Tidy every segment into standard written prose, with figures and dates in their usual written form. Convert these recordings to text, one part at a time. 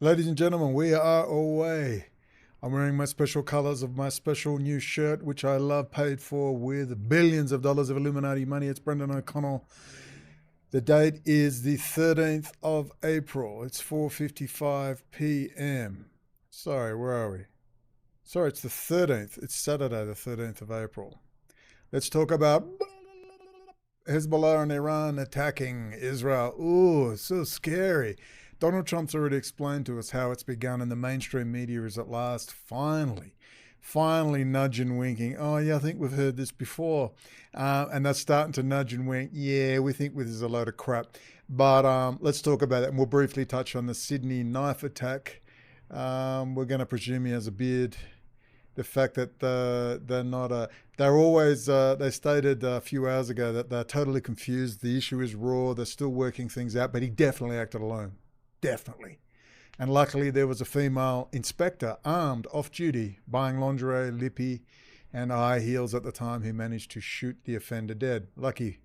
Ladies and gentlemen, we are away. I'm wearing my special colors of my special new shirt, which I love, paid for with billions of dollars of Illuminati money. It's Brendan O'Connell. The date is the 13th of April. It's 4:55 p.m. Sorry, where are we? Sorry, it's the 13th. It's Saturday, the 13th of April. Let's talk about Hezbollah and Iran attacking Israel. Ooh, so scary. Donald Trump's already explained to us how it's begun, and the mainstream media is at last finally nudging, winking. Oh, yeah, I think we've heard this before. And they're starting to nudge and wink. Yeah, we think this is a load of crap. But let's talk about it, and we'll briefly touch on the Sydney knife attack. We're going to presume he has a beard. The fact that they're not they're always they stated a few hours ago that they're totally confused. The issue is raw. They're still working things out, but he definitely acted alone. Definitely. And luckily there was a female inspector armed off duty buying lingerie, lippy and high heels at the time who managed to shoot the offender dead. Lucky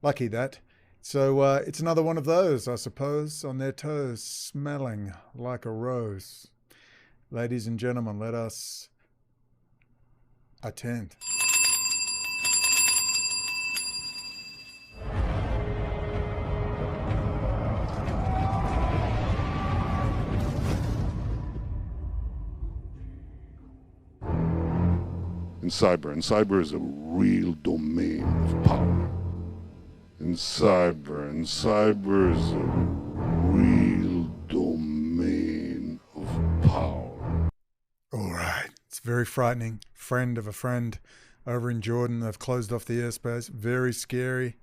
that. So it's another one of those, I suppose, on their toes, smelling like a rose. Ladies and gentlemen, let us attend. In cyber is a real domain of power. In cyber is a real domain of power. All right. It's very frightening. Friend of a friend over in Jordan. They've closed off the airspace. Very scary.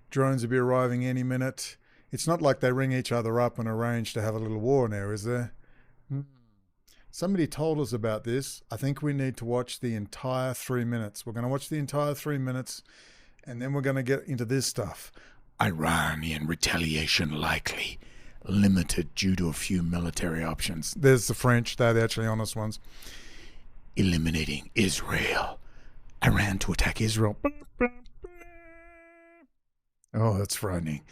Drones will be arriving any minute. It's not like they ring each other up and arrange to have a little war now, is there? Somebody told us about this. I think we need to watch the entire 3 minutes. We're going to watch the entire 3 minutes, and then we're going to get into this stuff. Iranian retaliation likely. Limited due to a few military options. There's the French. They're the actually honest ones. Eliminating Israel. Iran to attack Israel. Oh, that's frightening.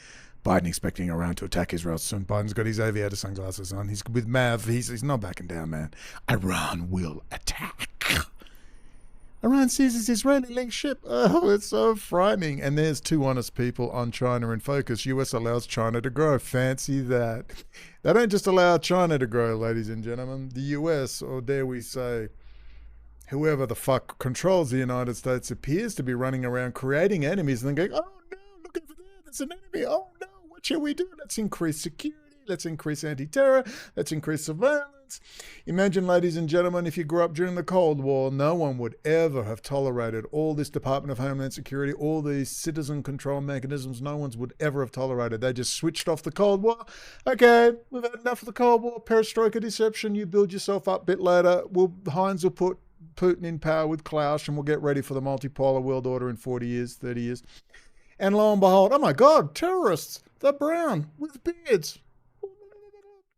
Biden expecting Iran to attack Israel soon. Biden's got his aviator sunglasses on. He's with Mav. He's not backing down, man. Iran will attack. Iran seizes Israeli-linked ship. Oh, it's so frightening. And there's two honest people on China in focus. US allows China to grow. Fancy that. They don't just allow China to grow, ladies and gentlemen. The US, or dare we say, whoever the fuck controls the United States, appears to be running around creating enemies and then going, oh no, look over there, there's an enemy. Oh no. What shall we do? Let's increase security. Let's increase anti-terror. Let's increase surveillance. Imagine, ladies and gentlemen, if you grew up during the Cold War, no one would ever have tolerated all this Department of Homeland Security, all these citizen control mechanisms. No one would ever have tolerated. They just switched off the Cold War. Okay, we've had enough of the Cold War. Perestroika deception. You build yourself up a bit later. Heinz will put Putin in power with Klaus, and we'll get ready for the multipolar world order in 40 years, 30 years. And lo and behold, oh my God, terrorists, they're brown with beards.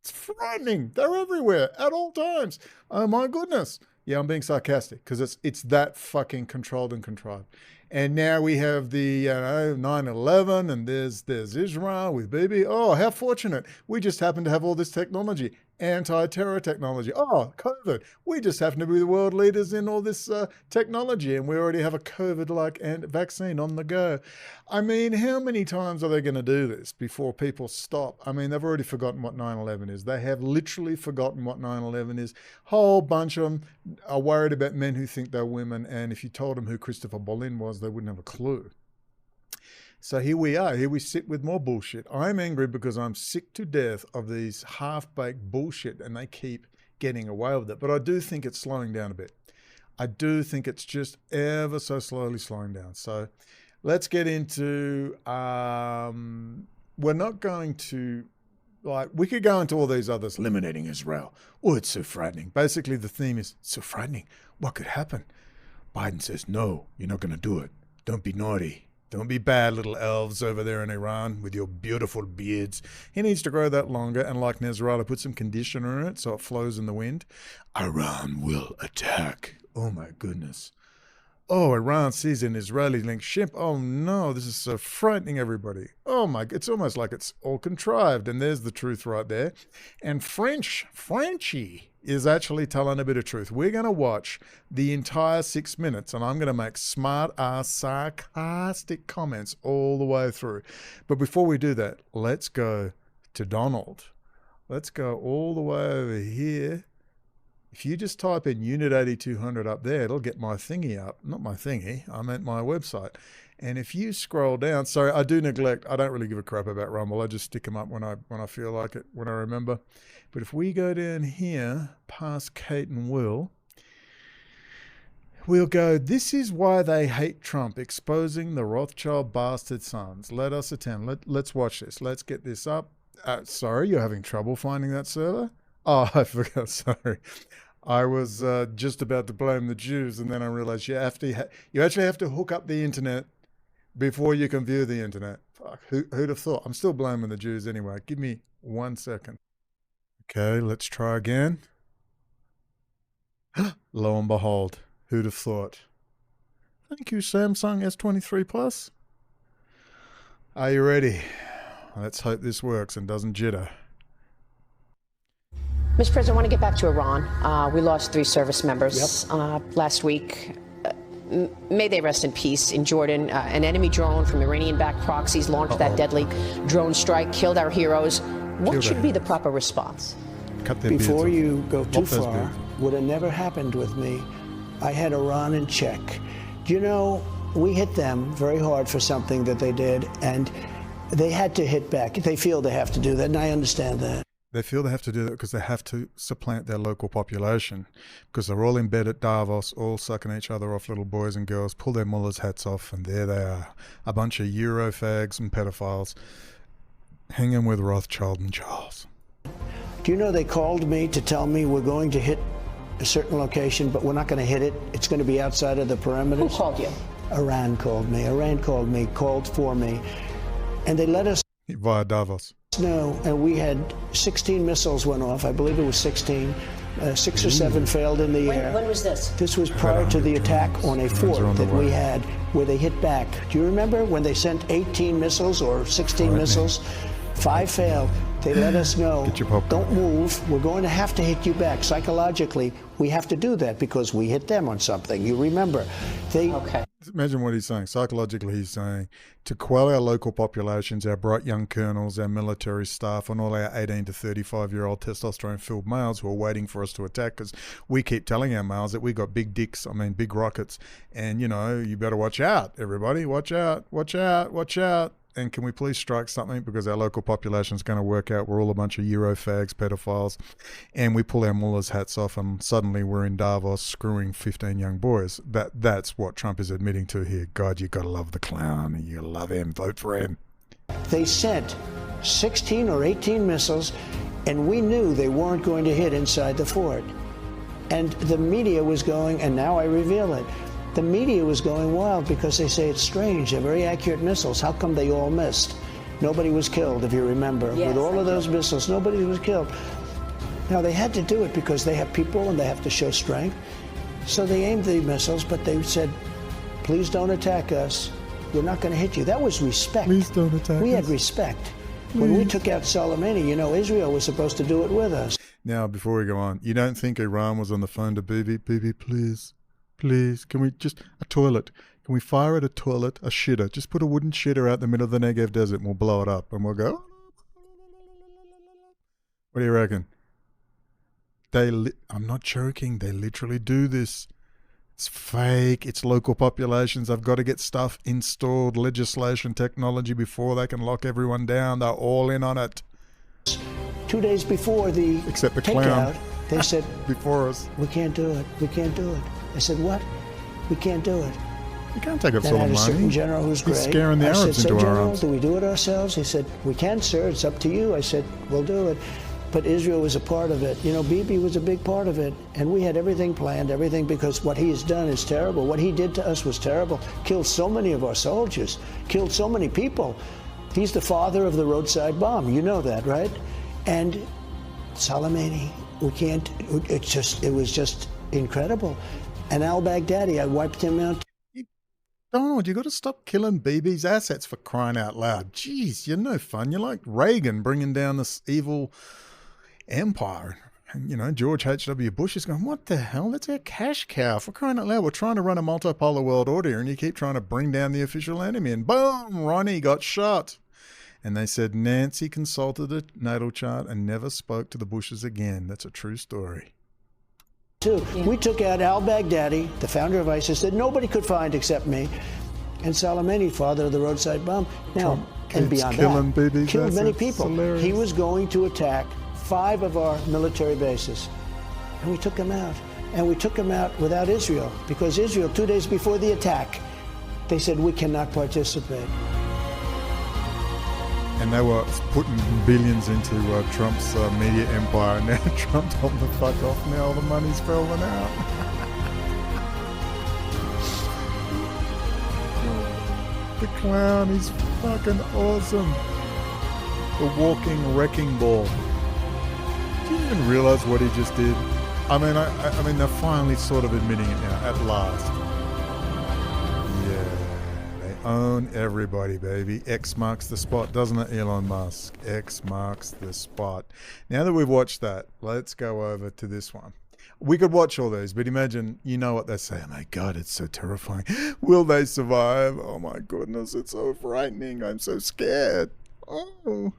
It's frightening. They're everywhere at all times. Oh my goodness. Yeah, I'm being sarcastic because it's that fucking controlled and contrived. And now we have the 9/11 and there's Israel with Bibi. Oh, how fortunate. We just happen to have all this technology. Anti-terror technology. Oh, COVID. We just happen to be the world leaders in all this technology, and we already have a COVID-like vaccine on the go. I mean, how many times are they going to do this before people stop? I mean, they've already forgotten what 9/11 is. They have literally forgotten what 9/11 is. Whole bunch of them are worried about men who think they're women, and if you told them who Christopher Bolin was, they wouldn't have a clue. So here we are. Here we sit with more bullshit. I'm angry because I'm sick to death of these half-baked bullshit, and they keep getting away with it. But I do think it's slowing down a bit. I do think it's just ever so slowly slowing down. So let's get into, we're not going to, we could go into all these others, eliminating Israel. Oh, it's so frightening. Basically, the theme is, it's so frightening. What could happen? Biden says, no, you're not going to do it. Don't be naughty. Don't be bad little elves over there in Iran with your beautiful beards. He needs to grow that longer, and like Nasrallah, put some conditioner in it so it flows in the wind. Iran will attack. Oh my goodness. Oh, Iran sees an Israeli-linked ship. Oh no, this is so frightening, everybody. Oh my, it's almost like it's all contrived. And there's the truth right there. And Frenchie is actually telling a bit of truth. We're going to watch the entire 6 minutes, and I'm going to make smart-ass, sarcastic comments all the way through. But before we do that, let's go to Donald. Let's go all the way over here. If you just type in Unit 8200 up there, it'll get my thingy up. Not my thingy, I meant my website. And if you scroll down, sorry, I do neglect, I don't really give a crap about Rumble. I just stick them up when I feel like it, when I remember. But if we go down here, past Kate and Will, we'll go, this is why they hate Trump, exposing the Rothschild bastard sons. Let us attend. Let's watch this. Let's get this up. Sorry, you're having trouble finding that server? Oh, I forgot, sorry. I was just about to blame the Jews, and then I realized you actually have to hook up the internet before you can view the internet. Fuck, who'd have thought? I'm still blaming the Jews anyway. Give me 1 second. Okay, let's try again. Lo and behold, who'd have thought? Thank you, Samsung S23 Plus. Are you ready? Let's hope this works and doesn't jitter. Mr. President, I want to get back to Iran. We lost 3 service members last week. May they rest in peace. In Jordan, an enemy drone from Iranian-backed proxies launched that deadly drone strike, killed our heroes. What should be the proper response? Before you go too far, would have never happened with me. I had Iran in check. Do you know, we hit them very hard for something that they did, and they had to hit back. They feel they have to do that, and I understand that. They feel they have to do that because they have to supplant their local population, because they're all in bed at Davos, all sucking each other off, little boys and girls, pull their mullahs' hats off, and there they are, a bunch of Eurofags and pedophiles hanging with Rothschild and Charles. Do you know they called me to tell me we're going to hit a certain location, but we're not going to hit it. It's going to be outside of the perimeters. Who called you? Iran called me. Iran called for me, and they let us via Davos. know. And we had 16 missiles went off. I believe it was 16. 6 or 7 failed in the air. When was this? This was prior to the attack on a fort that we had where they hit back. Do you remember when they sent 18 missiles or 16 missiles? 5 failed. They let us know, don't move. We're going to have to hit you back. Psychologically, we have to do that because we hit them on something. You remember. Okay. Imagine what he's saying. Psychologically, he's saying to quell our local populations, our bright young colonels, our military staff, and all our 18 to 35-year-old testosterone-filled males who are waiting for us to attack, because we keep telling our males that we got big dicks, big rockets, and, you know, you better watch out, everybody. Watch out, watch out, watch out. And can we please strike something, because our local population is going to work out we're all a bunch of Eurofags, pedophiles, and we pull our mullahs' hats off and suddenly we're in Davos screwing 15 young boys. That's what Trump is admitting to here. God, you got to love the clown. You love him. Vote for him. They sent 16 or 18 missiles, and we knew they weren't going to hit inside the fort. And the media was going, and now I reveal it, the media was going wild because they say it's strange. They're very accurate missiles. How come they all missed? Nobody was killed, if you remember. Yes, with all of those missiles, nobody was killed. Now, they had to do it because they have people and they have to show strength. So they aimed the missiles, but they said, please don't attack us. We're not going to hit you. That was respect. Please don't attack us. We had respect. When we took out Soleimani, you know, Israel was supposed to do it with us. Now, before we go on, you don't think Iran was on the phone to Bibi? Bibi, please. Please, can we just, a toilet, can we fire at a toilet, a shitter? Just put a wooden shitter out in the middle of the Negev desert and we'll blow it up and we'll go. What do you reckon? I'm not joking, they literally do this. It's fake, it's local populations. I've got to get stuff installed, legislation, technology before they can lock everyone down. They're all in on it. 2 days before the Except the takeout, clown. they said, before us. we can't do it, we can't do it. I said, what? We can't do it. You can't take up Then I had a certain Soleimani. general who's great. He's scaring the I Arabs said, so into our General, arms. do we do it ourselves? He said, we can, sir, it's up to you. I said, we'll do it. But Israel was a part of it. You know, Bibi was a big part of it. And we had everything planned, everything, because what he has done is terrible. What he did to us was terrible. Killed so many of our soldiers, killed so many people. He's the father of the roadside bomb. You know that, right? And Soleimani, we can't, it was just incredible. And al-Baghdadi, I wiped him out. Donald, you got to stop killing Bibi's assets for crying out loud. Jeez, you're no fun. You're like Reagan bringing down this evil empire. And, you know, George H.W. Bush is going, what the hell? That's our cash cow. For crying out loud, we're trying to run a multipolar world order here, and you keep trying to bring down the official enemy. And boom, Ronnie got shot. And they said Nancy consulted a natal chart and never spoke to the Bushes again. That's a true story. We took out al-Baghdadi, the founder of ISIS, that nobody could find except me, and Soleimani, father of the roadside bomb. Now, and beyond that, killed many people. He was going to attack 5 of our military bases, and we took him out. And we took him out without Israel, because Israel, 2 days before the attack, they said, we cannot participate. And they were putting billions into Trump's media empire, and now Trump told them to fuck off. Now all the money's falling out. The clown, he's fucking awesome. The walking wrecking ball. Do you even realize what he just did? I mean, they're finally sort of admitting it now, at last. Yeah. Own everybody, baby. X marks the spot, doesn't it, Elon Musk? X marks the spot. Now that we've watched that, let's go over to this one. We could watch all these, but imagine, you know what they say. Oh my God, it's so terrifying. Will they survive? Oh my goodness, it's so frightening. I'm so scared. Oh.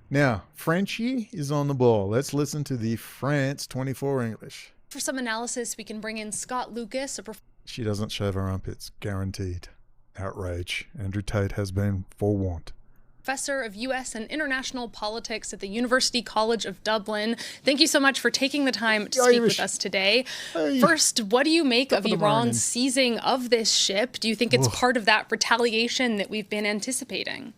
Now, Frenchie is on the ball. Let's listen to the France 24 English. For some analysis, we can bring in Scott Lucas, She doesn't shave her armpits, guaranteed. Outrage. Andrew Tate has been forewarned. Professor of U.S. and International Politics at the University College of Dublin. Thank you so much for taking the time to speak with us today. First, what do you make of Iran's seizing of this ship? Do you think it's part of that retaliation that we've been anticipating?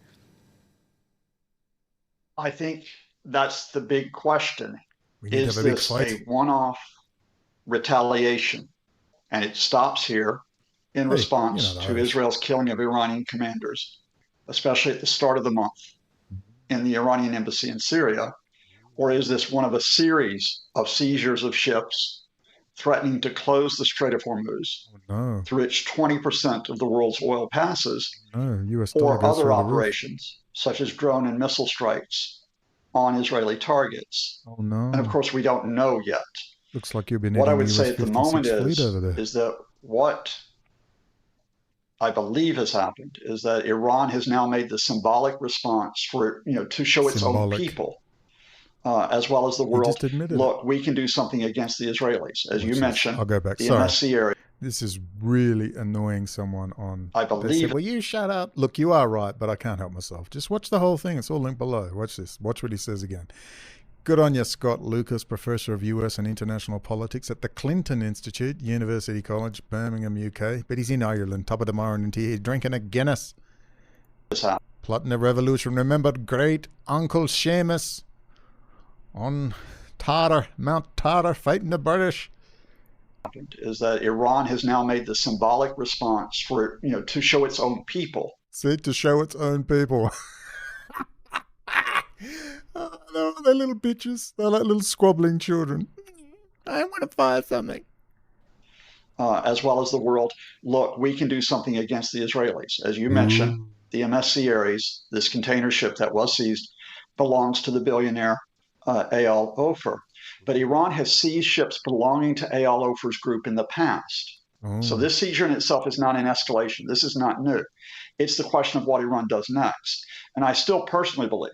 I think that's the big question. Is this a one-off retaliation? And it stops here in response to Israel's killing of Iranian commanders, especially at the start of the month in the Iranian embassy in Syria? Or is this one of a series of seizures of ships threatening to close the Strait of Hormuz, through which 20% of the world's oil passes, or other operations, such as drone and missile strikes on Israeli targets? And of course, we don't know yet. Looks like you've been what I would say at the moment is that what I believe has happened is that Iran has now made the symbolic response for, to show its own people, as well as the world, look, we can do something against the Israelis. As you mentioned, I'll go back. The MSC area. This is really annoying someone on... I believe... Said, well, you shut up. Look, you are right, but I can't help myself. Just watch the whole thing. It's all linked below. Watch this. Watch what he says again. Good on you, Scott Lucas, Professor of US and International Politics at the Clinton Institute, University College, Birmingham, UK. But he's in Ireland, top of the morning tea, drinking a Guinness. Plotting a revolution. Remember great Uncle Seamus on Mount Tara, fighting the British. Is that Iran has now made the symbolic response for, to show its own people. See, to show its own people. Oh, they're little bitches. They're like little squabbling children. I want to fire something. As well as the world, look, we can do something against the Israelis. As you mentioned, the MSC Aries, this container ship that was seized, belongs to the billionaire Eyal Ofer. But Iran has seized ships belonging to Eyal Ofer's group in the past. So this seizure in itself is not an escalation. This is not new. It's the question of what Iran does next. And I still personally believe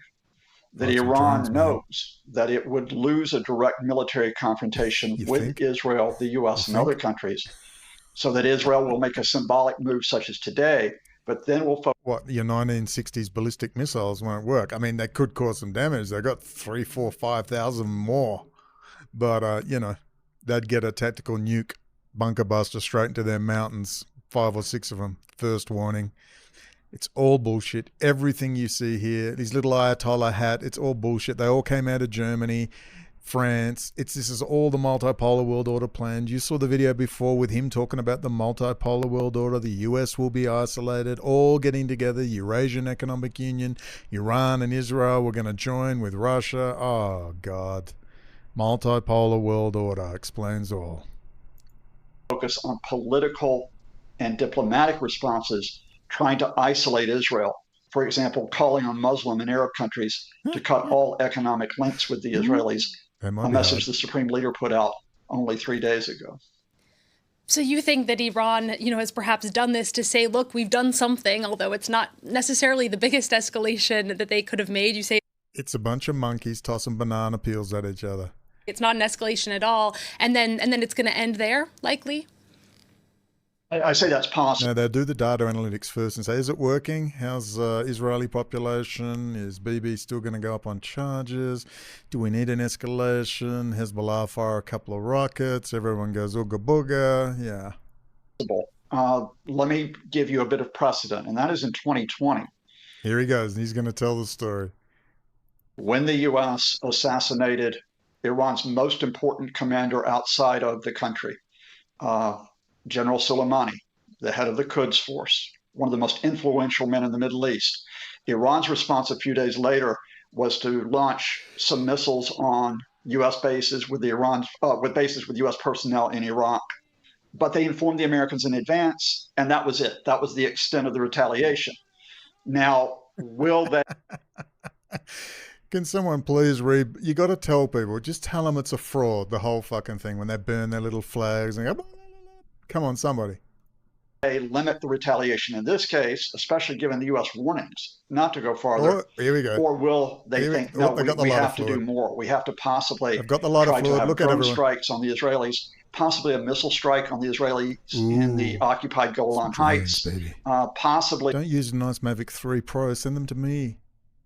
that Iran knows that it would lose a direct military confrontation with Israel, the U.S., and other countries, so that Israel will make a symbolic move such as today, but then we'll... Your 1960s ballistic missiles won't work. I mean, they could cause some damage. They got 3,000, 4,000, 5,000 more. But, they'd get a tactical nuke bunker buster straight into their mountains, 5 or 6 of them. First warning. It's all bullshit. Everything you see here, these little Ayatollah hat, it's all bullshit. They all came out of Germany, France. This is all the multipolar world order planned. You saw the video before with him talking about the multipolar world order. The US will be isolated, all getting together. Eurasian Economic Union, Iran and Israel were going to join with Russia. Oh, God. Multipolar world order explains all. Focus on political and diplomatic responses trying to isolate Israel. For example, calling on Muslim and Arab countries to cut all economic links with the Israelis, a message the Supreme Leader put out only 3 days ago. So you think that Iran, has perhaps done this to say, look, we've done something, although it's not necessarily the biggest escalation that they could have made. You say it's a bunch of monkeys tossing banana peels at each other. It's not an escalation at all, and then it's going to end there, likely. I say that's possible. No, they'll do the data analytics first and say, is it working? How's Israeli population? Is Bibi still going to go up on charges? Do we need an escalation? Hezbollah fire a couple of rockets. Everyone goes ooga booga. Yeah. Let me give you a bit of precedent, and that is in 2020. Here he goes. He's going to tell the story. When the U.S. assassinated Iran's most important commander outside of the country, General Soleimani, the head of the Quds Force, one of the most influential men in the Middle East. Iran's response a few days later was to launch some missiles on U.S. bases with bases with U.S. personnel in Iraq. But they informed the Americans in advance, and that was it. That was the extent of the retaliation. Now, will they? Can someone please read? You got to tell people. Just tell them it's a fraud. The whole fucking thing when they burn their little flags and go. Come on, somebody. They limit the retaliation in this case, especially given the U.S. warnings not to go farther. Oh, here we go. Or will they think, no, we have to do more. We have to possibly I've got the lot try of fluid. to have Look at drone strikes on the Israelis, possibly a missile strike on the Israelis in the occupied Golan Heights. Baby. Possibly. Don't use a nice Mavic 3 Pro. Send them to me.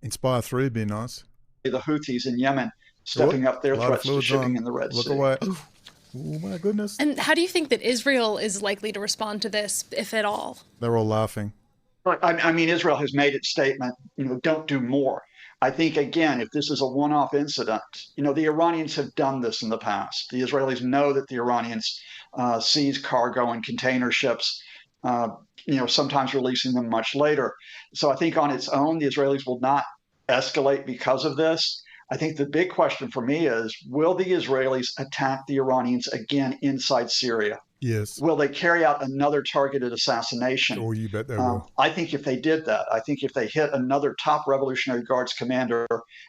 Inspire 3 would be nice. The Houthis in Yemen stepping up their threats to shipping in the Red Sea. Look away. Oh my goodness. And how do you think that Israel is likely to respond to this, if at all? They're all laughing. I mean, Israel has made its statement, don't do more. I think, again, if this is a one-off incident, the Iranians have done this in the past. The Israelis know that the Iranians seize cargo and container ships, sometimes releasing them much later. So I think on its own, the Israelis will not escalate because of this. I think the big question for me is, will the Israelis attack the Iranians again inside Syria? Yes. Will they carry out another targeted assassination? Oh, you bet they will. I think if they did that, I think if they hit another top Revolutionary Guards commander,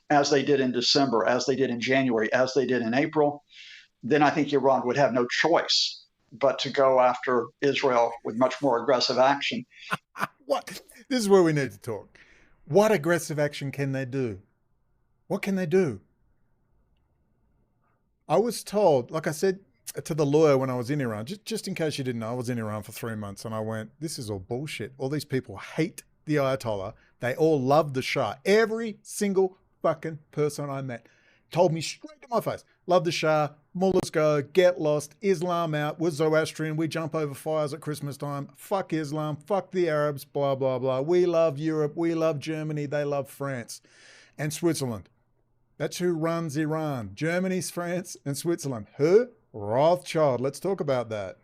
as they did in December, as they did in January, as they did in April, then I think Iran would have no choice but to go after Israel with much more aggressive action. What? This is where we need to talk. What aggressive action can they do? What can they do? I was told, like I said to the lawyer when I was in Iran, just in case you didn't know, I was in Iran for 3 months and I went, this is all bullshit. All these people hate the Ayatollah. They all love the Shah. Every single fucking person I met told me straight to my face, love the Shah, mullahs go, get lost, Islam out, we're Zoroastrian, we jump over fires at Christmas time, fuck Islam, fuck the Arabs, blah, blah, blah. We love Europe, we love Germany, they love France and Switzerland. That's who runs Iran. Germany, France, and Switzerland. Who? Rothschild. Let's talk about that.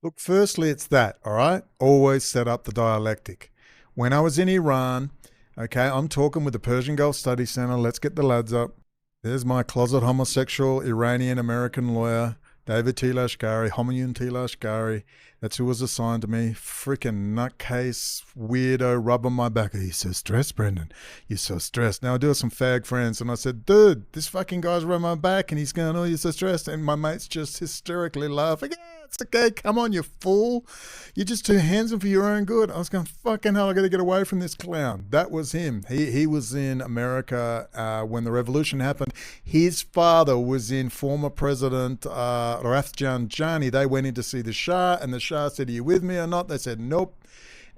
Look, firstly, it's that, all right? Always set up the dialectic. When I was in Iran, okay, I'm talking with the Persian Gulf Study Center. Let's get the lads up. There's my closet homosexual Iranian-American lawyer, David T. Lashkari, Homoyun T. Lashkari. That's who was assigned to me. Freaking nutcase, weirdo, rubbing my back. You're so stressed, Brendan. You're so stressed. Now I do have some fag friends, and I said, dude, this fucking guy's rubbing my back, and he's going, oh, you're so stressed. And my mate's just hysterically laughing. Yeah, it's okay. Come on, you fool. You're just too handsome for your own good. I was going, fucking hell, I got to get away from this clown. That was him. He was in America when the revolution happened. His father was in former President Rafsanjani. They went in to see the Shah, and the Shah said, are you with me or not? They said, nope.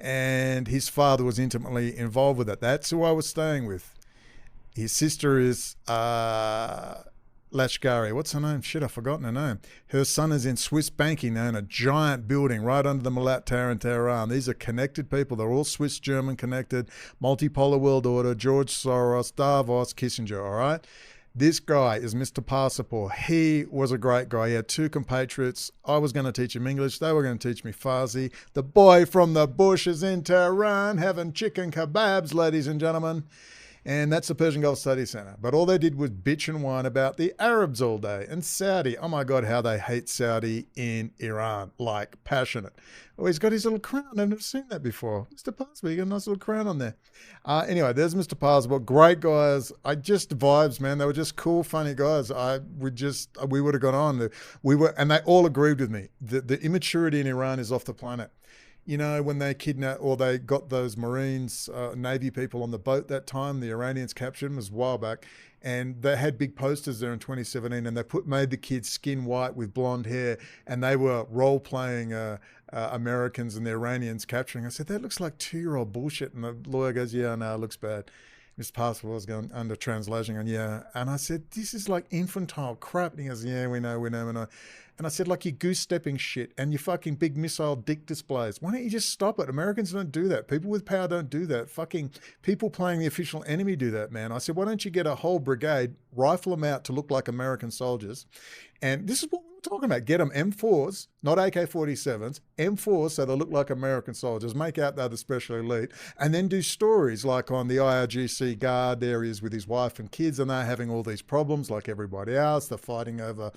And his father was intimately involved with it. That's who I was staying with. His sister is Lashkari. What's her name? Shit, I've forgotten her name. Her son is in Swiss banking now in a giant building right under the Malat Tower in Tehran. These are connected people. They're all Swiss-German connected. Multipolar world order, George Soros, Davos, Kissinger, all right? This guy is Mr. Passport. He was a great guy. He had 2 compatriots. I was going to teach him English. They were going to teach me Farsi. The boy from the bush is in Tehran having chicken kebabs, ladies and gentlemen. And that's the Persian Gulf Study Center. But all they did was bitch and whine about the Arabs all day and Saudi. Oh my God, how they hate Saudi in Iran, like passionate. Oh, he's got his little crown. I've never seen that before. Mr. Passport, you got a nice little crown on there. Anyway, there's Mr. Passport. Great guys. Just vibes, man. They were just cool, funny guys. We would have gone on. And they all agreed with me. The immaturity in Iran is off the planet. You know, when they kidnapped or they got those Marines, Navy people on the boat that time, the Iranians captured them, it was a while back, and they had big posters there in 2017, and they made the kids skin white with blonde hair, and they were role-playing Americans and the Iranians capturing. I said, that looks like 2-year-old bullshit. And the lawyer goes, yeah, no, it looks bad. His passport was going under translation, and yeah. And I said, this is like infantile crap. And he goes, yeah, we know. And I said, like your goose stepping shit and your fucking big missile dick displays. Why don't you just stop it? Americans don't do that. People with power don't do that. Fucking people playing the official enemy do that, man. I said, why don't you get a whole brigade, rifle them out to look like American soldiers? And this is what we were talking about. Get them M4s, not AK-47s, M4s so they look like American soldiers. Make out they're the special elite. And then do stories like on the IRGC guard. There he is with his wife and kids, and they're having all these problems like everybody else. They're fighting over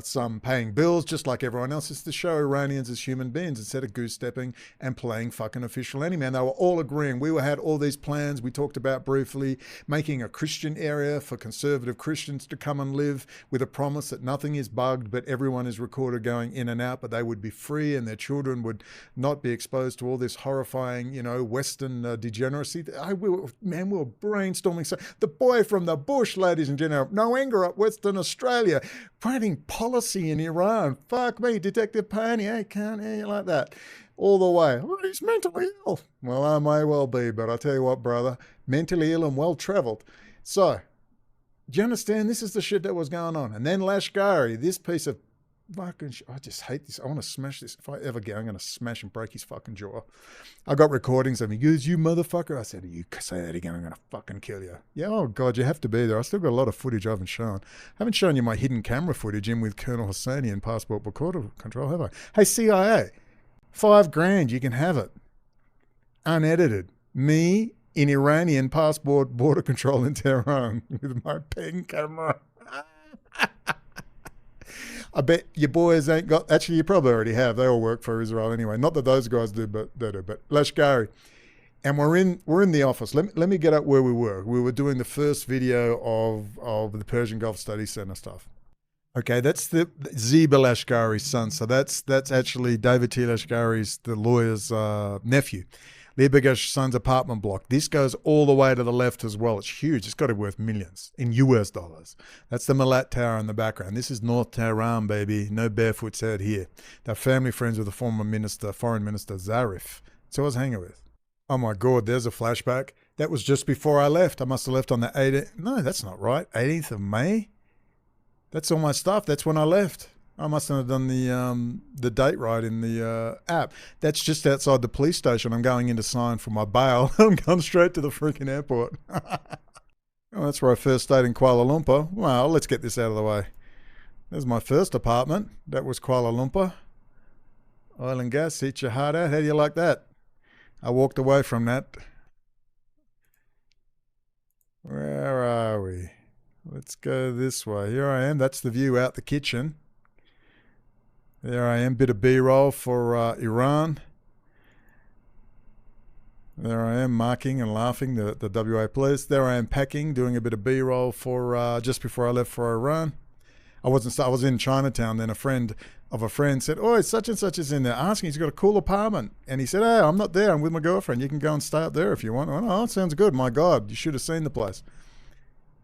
some paying bills just like everyone else. It's to show Iranians as human beings instead of goose-stepping and playing fucking official enemy. And they were all agreeing. We had all these plans we talked about briefly, making a Christian area for conservative Christians to come and live with a promise that nothing is bugged, but everyone is recorded going in and out, but they would be free and their children would not be exposed to all this horrifying, Western degeneracy. We were brainstorming. So the boy from the bush, ladies and gentlemen, no anger up Western Australia, creating policy in Iran. Fuck me, Detective Payne, I can't hear you like that. All the way. Oh, he's mentally ill. Well, I may well be, but I tell you what, brother, mentally ill and well-travelled. So, do you understand? This is the shit that was going on. And then Lashkari, this piece of fucking shit. I just hate this. I want to smash this. If I ever get, I'm going to smash and break his fucking jaw. I got recordings of him. He goes, you motherfucker. I said, you say that again, I'm going to fucking kill you. Yeah, oh God, you have to be there. I still got a lot of footage I haven't shown. I haven't shown you my hidden camera footage in with Colonel Hosseini and Passport Border Control, have I? Hey, CIA, $5,000, you can have it. Unedited. Me in Iranian passport border control in Tehran with my pen camera. I bet your boys ain't got, actually you probably already have, they all work for Israel anyway. Not that those guys do, but they do. But Lashkari. And we're in the office. Let me get up where we were. We were doing the first video of the Persian Gulf Study Center stuff. Okay, that's the Ziba Lashkari's son. So that's actually David T. Lashkari's, the lawyer's nephew. Liebigash's son's apartment block. This goes all the way to the left as well. It's huge. It's got to be worth millions in US dollars. That's the Malat Tower in the background. This is North Tehran, baby. No barefoots out here. They're family friends with the former minister, foreign minister Zarif. So I was hanging with. Oh my God, there's a flashback. That was just before I left. I must have left on the 18th. No, that's not right. 18th of May? That's all my stuff. That's when I left. I mustn't have done the date right in the app. That's just outside the police station. I'm going in to sign for my bail. I'm going straight to the freaking airport. Oh, that's where I first stayed in Kuala Lumpur. Well, let's get this out of the way. There's my first apartment. That was Kuala Lumpur. Oil and gas, eat your heart out. How do you like that? I walked away from that. Where are we? Let's go this way. Here I am. That's the view out the kitchen. There I am, bit of B-roll for Iran. There I am marking and laughing, the WA police. There I am packing, doing a bit of B-roll for just before I left for Iran. I was in Chinatown, then a friend of a friend said, oh, such and such is in there, asking, he's got a cool apartment. And he said, hey, I'm not there, I'm with my girlfriend. You can go and stay up there if you want. I went, oh, it sounds good. My God, you should have seen the place.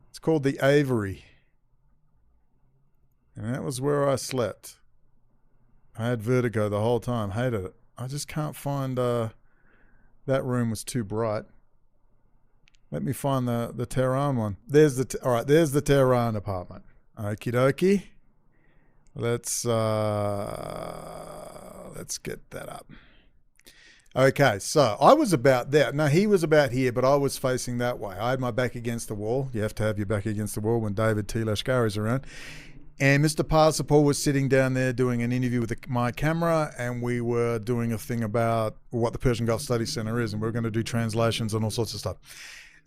It's called the Avery. And that was where I slept. I had vertigo the whole time, hated it. I just can't find, that room was too bright. Let me find the Tehran one. There's the Tehran apartment. Okie dokie. Let's get that up. Okay, so I was about there. No, he was about here, but I was facing that way. I had my back against the wall. You have to have your back against the wall when David T. Lashkari is around. And Mr. Parsipal was sitting down there doing an interview with my camera, and we were doing a thing about what the Persian Gulf Study Center is, and we were going to do translations and all sorts of stuff.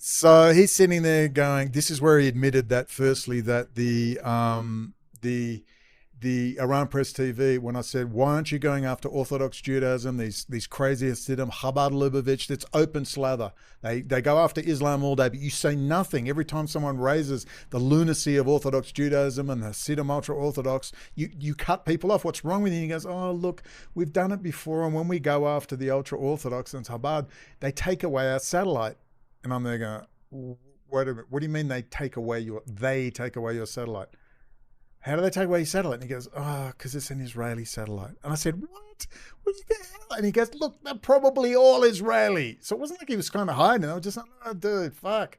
So he's sitting there going, this is where he admitted that firstly that the Iran Press TV, when I said, why aren't you going after Orthodox Judaism, these crazy Hasidim, Chabad Lubavitch, that's open slather. They go after Islam all day, but you say nothing. Every time someone raises the lunacy of Orthodox Judaism and the Hasidim ultra-Orthodox, you cut people off. What's wrong with you? And he goes, oh, look, we've done it before, and when we go after the ultra-Orthodox and Chabad, they take away our satellite. And I'm there going, wait a minute, what do you mean they take away your satellite? How do they take away your satellite? And he goes, oh, because it's an Israeli satellite. And I said, what? What the hell? And he goes, look, they're probably all Israeli. So it wasn't like he was kind of hiding. I was just like, oh, dude, fuck.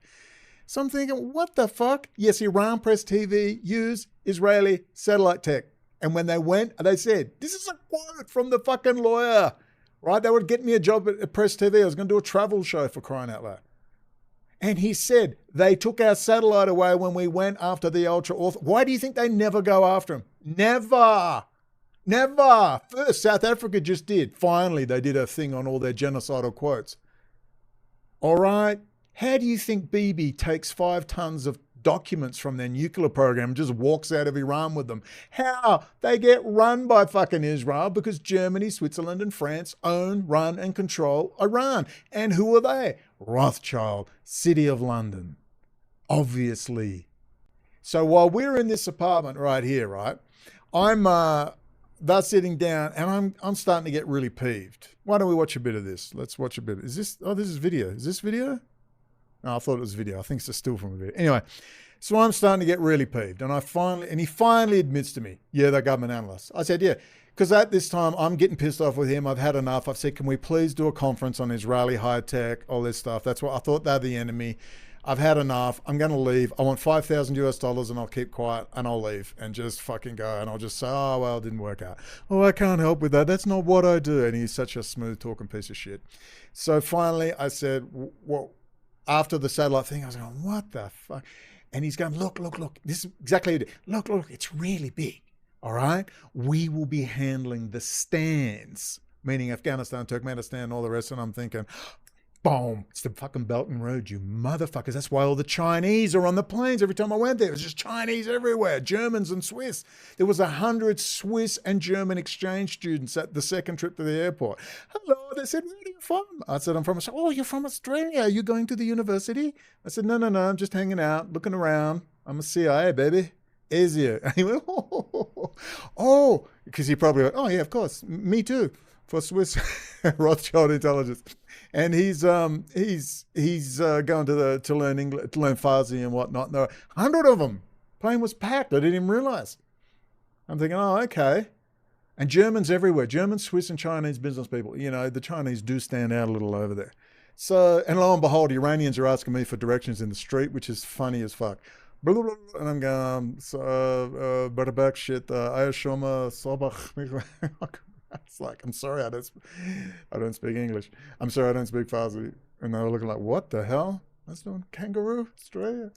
So I'm thinking, what the fuck? Yes, Iran Press TV use Israeli satellite tech. And when they went, they said, this is a quote from the fucking lawyer, right? They would get me a job at Press TV. I was going to do a travel show, for crying out loud. And he said, they took our satellite away when we went after the ultra-Orthodox. Why do you think they never go after him? Never. First, South Africa just did. Finally, they did a thing on all their genocidal quotes. All right. How do you think Bibi takes 5 tons of documents from their nuclear program and just walks out of Iran with them? How? They get run by fucking Israel because Germany, Switzerland, and France own, run, and control Iran. And who are they? Rothschild, City of London. Obviously. So while we're in this apartment right here, right, they're sitting down and I'm starting to get really peeved. Why don't we watch a bit of this? Let's watch a bit. This is video. Is this video? No, I thought it was video. I think it's a still from a video. Anyway, so I'm starting to get really peeved. And he finally admits to me, yeah, they're government analysts. I said, yeah, because at this time I'm getting pissed off with him. I've had enough. I've said, can we please do a conference on Israeli high tech, all this stuff. That's what I thought, they're the enemy. I've had enough. I'm going to leave. I want $5,000 and I'll keep quiet and I'll leave and just fucking go. And I'll just say, oh, well, it didn't work out. Oh, I can't help with that. That's not what I do. And he's such a smooth talking piece of shit. So finally I said, well, after the satellite thing, I was going, what the fuck? And he's going, look. This is exactly it. Look, it's really big. All right? We will be handling the stands, meaning Afghanistan, Turkmenistan, all the rest. And I'm thinking, boom, it's the fucking Belt and Road, you motherfuckers. That's why all the Chinese are on the planes. Every time I went there, it was just Chinese everywhere, Germans and Swiss. There was 100 Swiss and German exchange students at the second trip to the airport. Hello, they said, where are you from? I said, I'm from Australia. Oh, you're from Australia. Are you going to the university? I said, no, I'm just hanging out, looking around. I'm a CIA, baby. Easier. And he went, oh, because he probably went, oh, yeah, of course, me too. For Swiss Rothschild intelligence, and he's going to learn English, to learn Farsi and whatnot. And there were 100 of them. Plane was packed. I didn't even realize. I'm thinking, oh, okay. And Germans everywhere, German, Swiss, and Chinese business people. You know, the Chinese do stand out a little over there. So, and lo and behold, Iranians are asking me for directions in the street, which is funny as fuck. And I'm going, Barak shit, Ayashoma, Sobach. It's like, I'm sorry, I don't speak English. I'm sorry, I don't speak Farsi. And they were looking like, what the hell? That's doing kangaroo, Australia.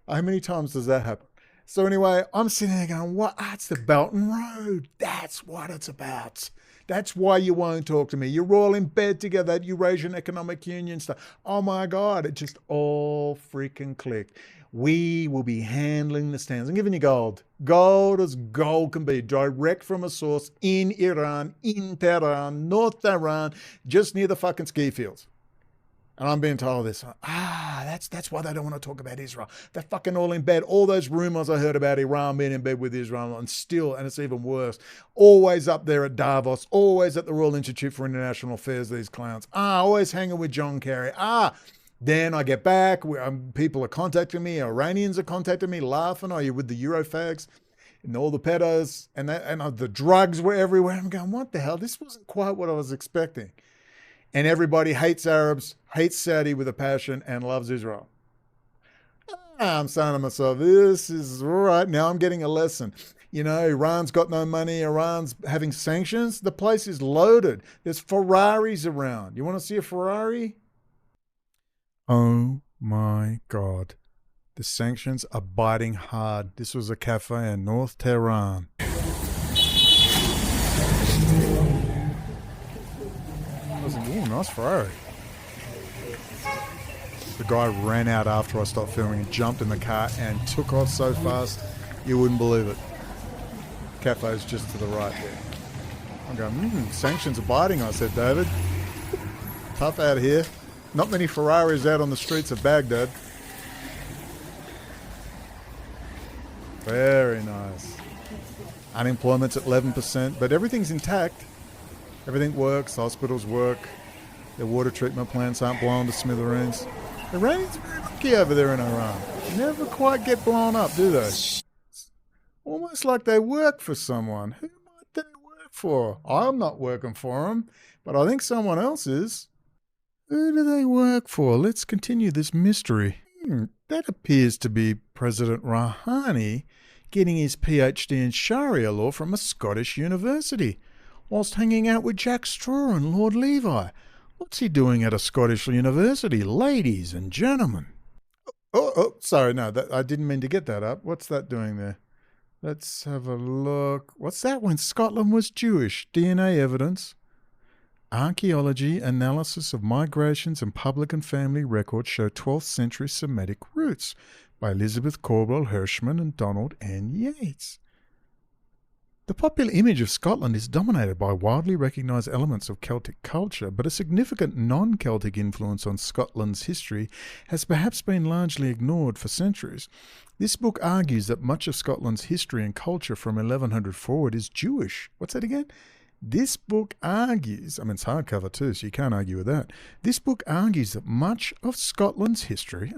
How many times does that happen? So anyway, I'm sitting there going, what? It's the Belt and Road. That's what it's about. That's why you won't talk to me. You're all in bed together, that Eurasian Economic Union stuff. Oh my God, it just all freaking clicked. We will be handling the stands. I'm giving you gold. Gold as gold can be, direct from a source in Iran, in Tehran, North Tehran, just near the fucking ski fields. And I'm being told this. That's why they don't want to talk about Israel. They're fucking all in bed. All those rumors I heard about Iran being in bed with Israel, and it's even worse. Always up there at Davos, always at the Royal Institute for International Affairs, these clowns. Always hanging with John Kerry. Then I get back, people are contacting me, Iranians are contacting me, laughing, are you with the Eurofags? And all the pedos, and the drugs were everywhere. I'm going, what the hell? This wasn't quite what I was expecting. And everybody hates Arabs, hates Saudi with a passion, and loves Israel. I'm saying to myself, this is all right. Now I'm getting a lesson. You know, Iran's got no money. Iran's having sanctions. The place is loaded. There's Ferraris around. You want to see a Ferrari? Oh my God. The sanctions are biting hard. This was a cafe in North Tehran. Ooh, nice Ferrari. The guy ran out after I stopped filming and jumped in the car and took off so fast, you wouldn't believe it. Cafe's just to the right there. I'm going, sanctions are biting, I said, David. Tough out here. Not many Ferraris out on the streets of Baghdad. Very nice. Unemployment's at 11%, but everything's intact. Everything works. Hospitals work. Their water treatment plants aren't blown to smithereens. Iranians are very lucky over there in Iran. They never quite get blown up, do they? It's almost like they work for someone. Who might they work for? I'm not working for them, but I think someone else is. Who do they work for? Let's continue this mystery. That appears to be President Rouhani getting his PhD in Sharia law from a Scottish university, whilst hanging out with Jack Straw and Lord Levi. What's he doing at a Scottish university, ladies and gentlemen? Sorry, no, I didn't mean to get that up. What's that doing there? Let's have a look. What's that when Scotland was Jewish? DNA evidence. Archaeology analysis of migrations and public and family records show 12th century Semitic roots by Elizabeth Corbell Hirschman and Donald N. Yates. The popular image of Scotland is dominated by widely recognised elements of Celtic culture, but a significant non-Celtic influence on Scotland's history has perhaps been largely ignored for centuries. This book argues that much of Scotland's history and culture from 1100 forward is Jewish. What's that again? This book argues, it's hardcover too, so you can't argue with that. This book argues that much of Scotland's history,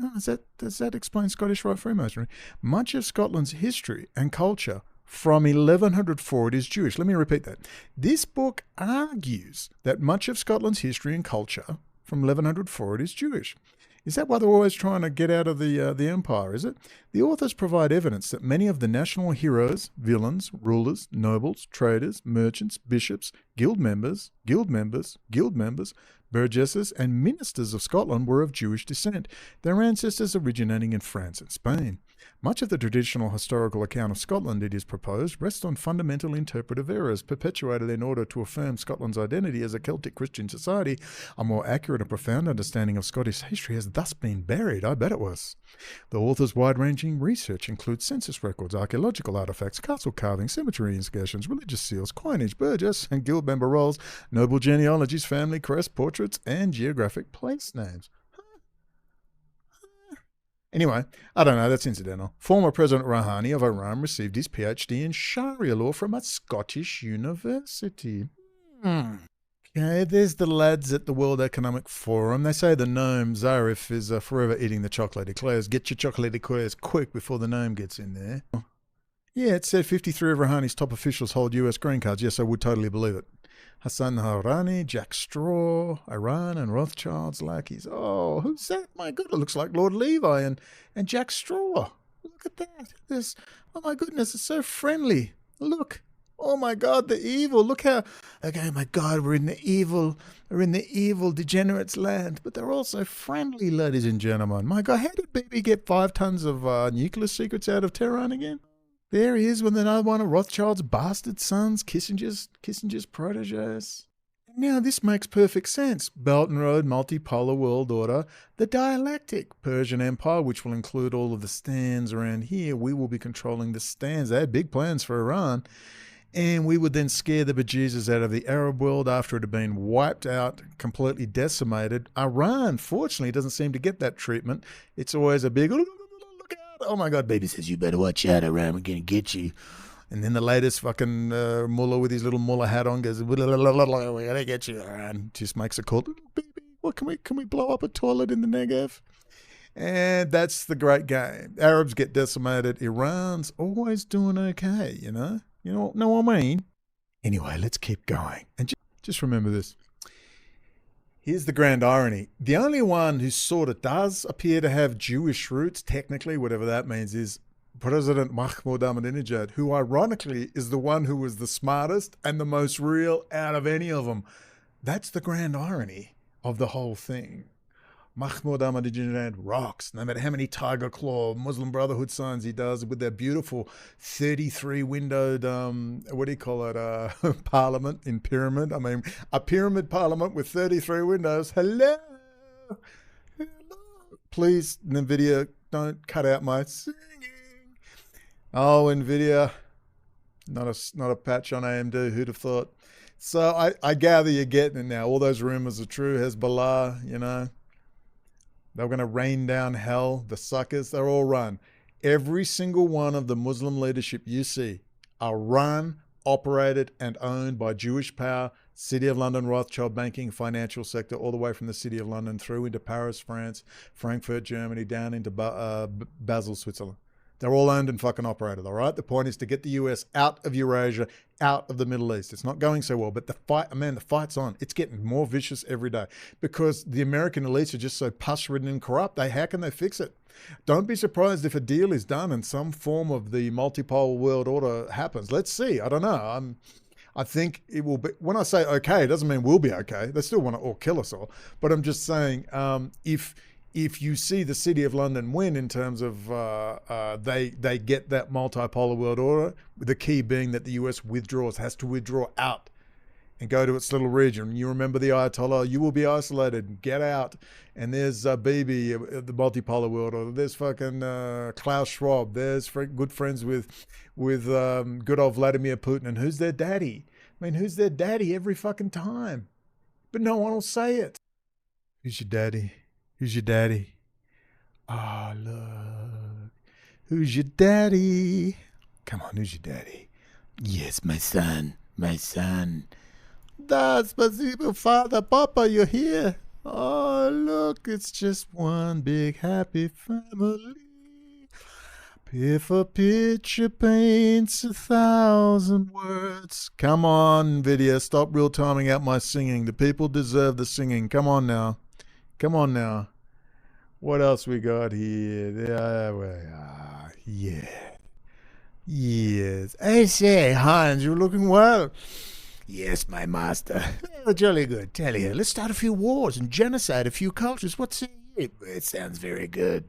does that explain Scottish Rite Freemasonry? Much of Scotland's history and culture from 1100 forward is Jewish. Let me repeat that. This book argues that much of Scotland's history and culture from 1100 forward is Jewish. Is that why they're always trying to get out of the empire, is it? The authors provide evidence that many of the national heroes, villains, rulers, nobles, traders, merchants, bishops, guild members, burgesses, and ministers of Scotland were of Jewish descent, their ancestors originating in France and Spain. Much of the traditional historical account of Scotland, it is proposed, rests on fundamental interpretive errors perpetuated in order to affirm Scotland's identity as a Celtic Christian society. A more accurate and profound understanding of Scottish history has thus been buried. I bet it was. The author's wide-ranging research includes census records, archaeological artefacts, castle carvings, cemetery inscriptions, religious seals, coinage, burgess and guild member rolls, noble genealogies, family crests, portraits, and geographic place names. Anyway, I don't know, that's incidental. Former President Rouhani of Iran received his PhD in Sharia law from a Scottish university. Okay, there's the lads at the World Economic Forum. They say the gnome Zarif is forever eating the chocolate eclairs. Get your chocolate eclairs quick before the gnome gets in there. Yeah, it said 53 of Rouhani's top officials hold US green cards. Yes, I would totally believe it. Hassan Rouhani, Jack Straw, Iran and Rothschild's lackeys. Oh, who's that? My God, it looks like Lord Levi and Jack Straw. Look at that. Oh my goodness, it's so friendly. Look. Oh my God, the evil. Look how, okay, my God, we're in the evil degenerates land. But they're also friendly, ladies and gentlemen. My God, how did BB get 5 tons of nuclear secrets out of Tehran again? There he is with another one of Rothschild's bastard sons, Kissinger's proteges. Now this makes perfect sense. Belt and Road, multipolar world order, the dialectic, Persian Empire, which will include all of the stands around here. We will be controlling the stands. They had big plans for Iran. And we would then scare the bejesus out of the Arab world after it had been wiped out, completely decimated. Iran, fortunately, doesn't seem to get that treatment. It's always a big, look out. Oh my God, baby says, you better watch out, Iran, we're going to get you. And then the latest fucking mullah with his little mullah hat on goes, we're going to get you, Iran. Just makes a call, baby, what can we blow up a toilet in the Negev? And that's the great game. Arabs get decimated. Iran's always doing okay, you know? You know what I mean? Anyway, let's keep going. And just remember this. Here's the grand irony. The only one who sort of does appear to have Jewish roots, technically, whatever that means, is President Mahmoud Ahmadinejad, who ironically is the one who was the smartest and the most real out of any of them. That's the grand irony of the whole thing. Mahmoud Ahmadinejad rocks, no matter how many Tiger Claw Muslim Brotherhood signs he does with their beautiful 33-windowed, parliament in pyramid. I mean, a pyramid parliament with 33 windows. Hello. please, NVIDIA, don't cut out my singing. Oh, NVIDIA, not a patch on AMD. Who'd have thought? So I gather you're getting it now. All those rumors are true. Hezbollah, they're going to rain down hell. The suckers, they're all run. Every single one of the Muslim leadership you see are run, operated, and owned by Jewish power, City of London, Rothschild banking, financial sector, all the way from the City of London through into Paris, France, Frankfurt, Germany, down into Basel, Switzerland. They're all owned and fucking operated, all right? The point is to get the US out of Eurasia, out of the Middle East. It's not going so well, but the fight's on. It's getting more vicious every day because the American elites are just so pus-ridden and corrupt. How can they fix it? Don't be surprised if a deal is done and some form of the multipolar world order happens. Let's see. I don't know. I think it will be. When I say okay, it doesn't mean we'll be okay. They still want to all kill us all. But I'm just saying, if you see the City of London win in terms of they get that multipolar world order, the key being that the US has to withdraw out and go to its little region. You remember the Ayatollah, you will be isolated, get out. And there's Bibi, the multipolar world order. There's fucking Klaus Schwab. There's good friends with good old Vladimir Putin. And who's their daddy? I mean, who's their daddy every fucking time? But no one will say it. Who's your daddy? Who's your daddy? Oh, look. Who's your daddy? Come on, who's your daddy? Yes, my son. My son. That's possible, Father. Papa, you're here. Oh, look, it's just one big happy family. If a picture paints 1,000 words. Come on, video. Stop real timing out my singing. The people deserve the singing. Come on now. Come on now. What else we got here? There we are. Yeah. Yes. I say, Hans, you're looking well. Yes, my master. Oh, jolly good. Tell you, let's start a few wars and genocide a few cultures. What say you? It sounds very good.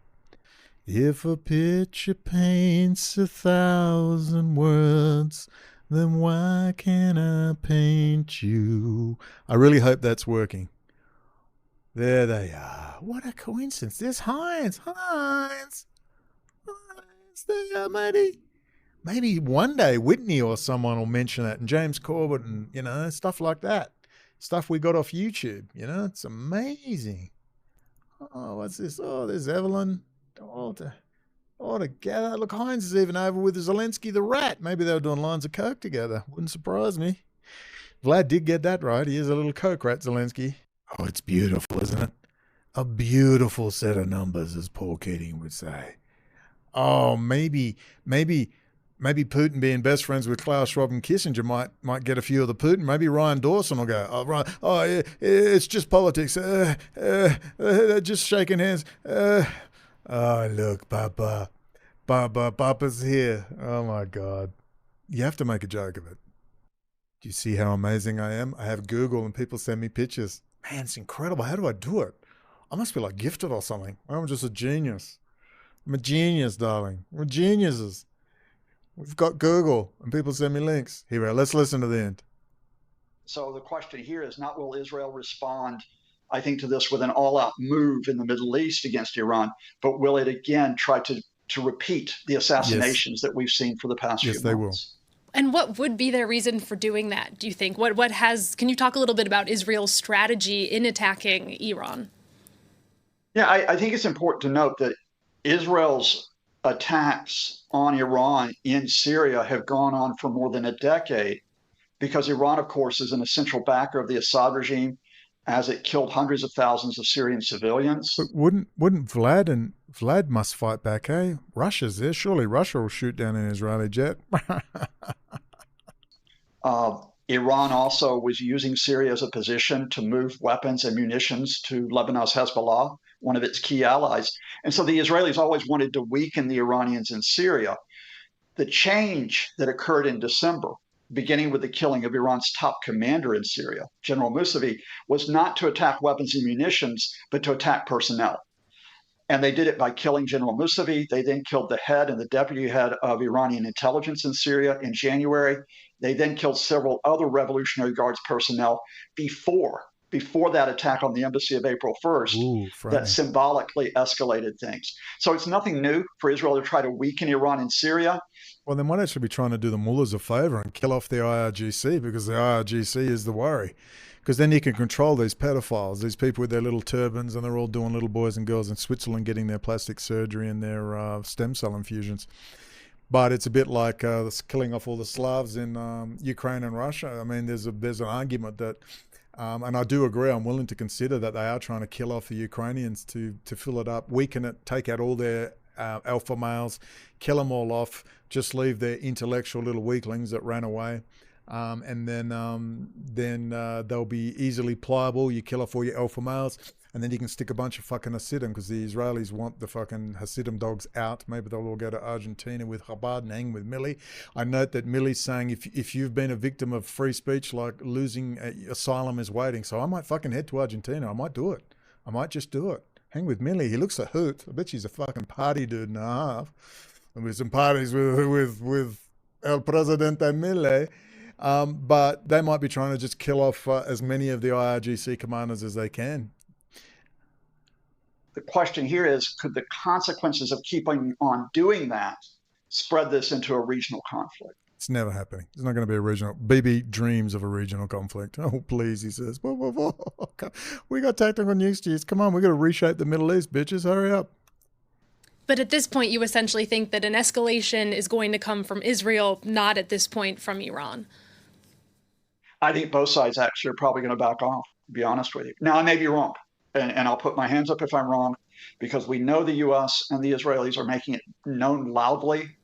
If a picture paints 1,000 words, then why can't I paint you? I really hope that's working. There they are. What a coincidence. There's Heinz. Heinz, there, matey. Maybe one day Whitney or someone will mention that, and James Corbett and, stuff like that. Stuff we got off YouTube, It's amazing. Oh, what's this? Oh, there's Evelyn. All together. Look, Heinz is even over with Zelensky the rat. Maybe they were doing lines of coke together. Wouldn't surprise me. Vlad did get that right. He is a little coke rat, Zelensky. Oh, it's beautiful, isn't it? A beautiful set of numbers, as Paul Keating would say. Oh, maybe Putin being best friends with Klaus Schwab and Kissinger might get a few of the Putin. Maybe Ryan Dawson will go, yeah, it's just politics. They're just shaking hands. Oh, look, Papa's here. Oh, my God. You have to make a joke of it. Do you see how amazing I am? I have Google and people send me pictures. Man, it's incredible. How do I do it? I must be like gifted or something. I'm just a genius. I'm a genius, darling. We're geniuses. We've got Google and people send me links. Here, let's listen to the end. So the question here is not will Israel respond, I think, to this with an all-out move in the Middle East against Iran, but will it again try to repeat the assassinations that we've seen for the past few months? Yes, they will. And what would be their reason for doing that, do you think? Can you talk a little bit about Israel's strategy in attacking Iran? Yeah, I think it's important to note that Israel's attacks on Iran in Syria have gone on for more than a decade because Iran, of course, is an essential backer of the Assad regime as it killed hundreds of thousands of Syrian civilians. But wouldn't Vlad must fight back, eh? Russia's there. Surely Russia will shoot down an Israeli jet. Iran also was using Syria as a position to move weapons and munitions to Lebanon's Hezbollah, one of its key allies. And so the Israelis always wanted to weaken the Iranians in Syria. The change that occurred in December, beginning with the killing of Iran's top commander in Syria, General Mousavi, was not to attack weapons and munitions, but to attack personnel. And they did it by killing General Mousavi. They then killed the head and the deputy head of Iranian intelligence in Syria in January. They then killed several other Revolutionary Guards personnel before before that attack on the embassy of April 1st that symbolically escalated things. So it's nothing new for Israel to try to weaken Iran in Syria. Well, they might actually be trying to do the mullahs a favor and kill off the IRGC, because the IRGC is the worry. Because then you can control these pedophiles, these people with their little turbans, and they're all doing little boys and girls in Switzerland getting their plastic surgery and their stem cell infusions. But it's a bit like killing off all the Slavs in Ukraine and Russia. I mean, there's an argument that, and I do agree, I'm willing to consider that they are trying to kill off the Ukrainians to fill it up, weaken it, take out all their alpha males, kill them all off, just leave their intellectual little weaklings that ran away. And then they'll be easily pliable. You kill off all your alpha males, and then you can stick a bunch of fucking Hasidim, because the Israelis want the fucking Hasidim dogs out. Maybe they'll all go to Argentina with Chabad and hang with Millie. I note that Millie's saying if you've been a victim of free speech, like losing asylum is waiting. So I might fucking head to Argentina. I might do it. I might just do it. Hang with Millie. He looks a hoot. I bet she's a fucking party dude and a half. And with some parties with El Presidente Millie. But they might be trying to just kill off as many of the IRGC commanders as they can. The question here is, could the consequences of keeping on doing that spread this into a regional conflict? It's never happening. It's not going to be a regional. Bibi dreams of a regional conflict. Oh, please, he says. We got tactical news to use. Come on, we got to reshape the Middle East, bitches. Hurry up. But at this point, you essentially think that an escalation is going to come from Israel, not at this point from Iran. I think both sides actually are probably going to back off, to be honest with you. Now, I may be wrong, and I'll put my hands up if I'm wrong, because we know the U.S. and the Israelis are making it known loudly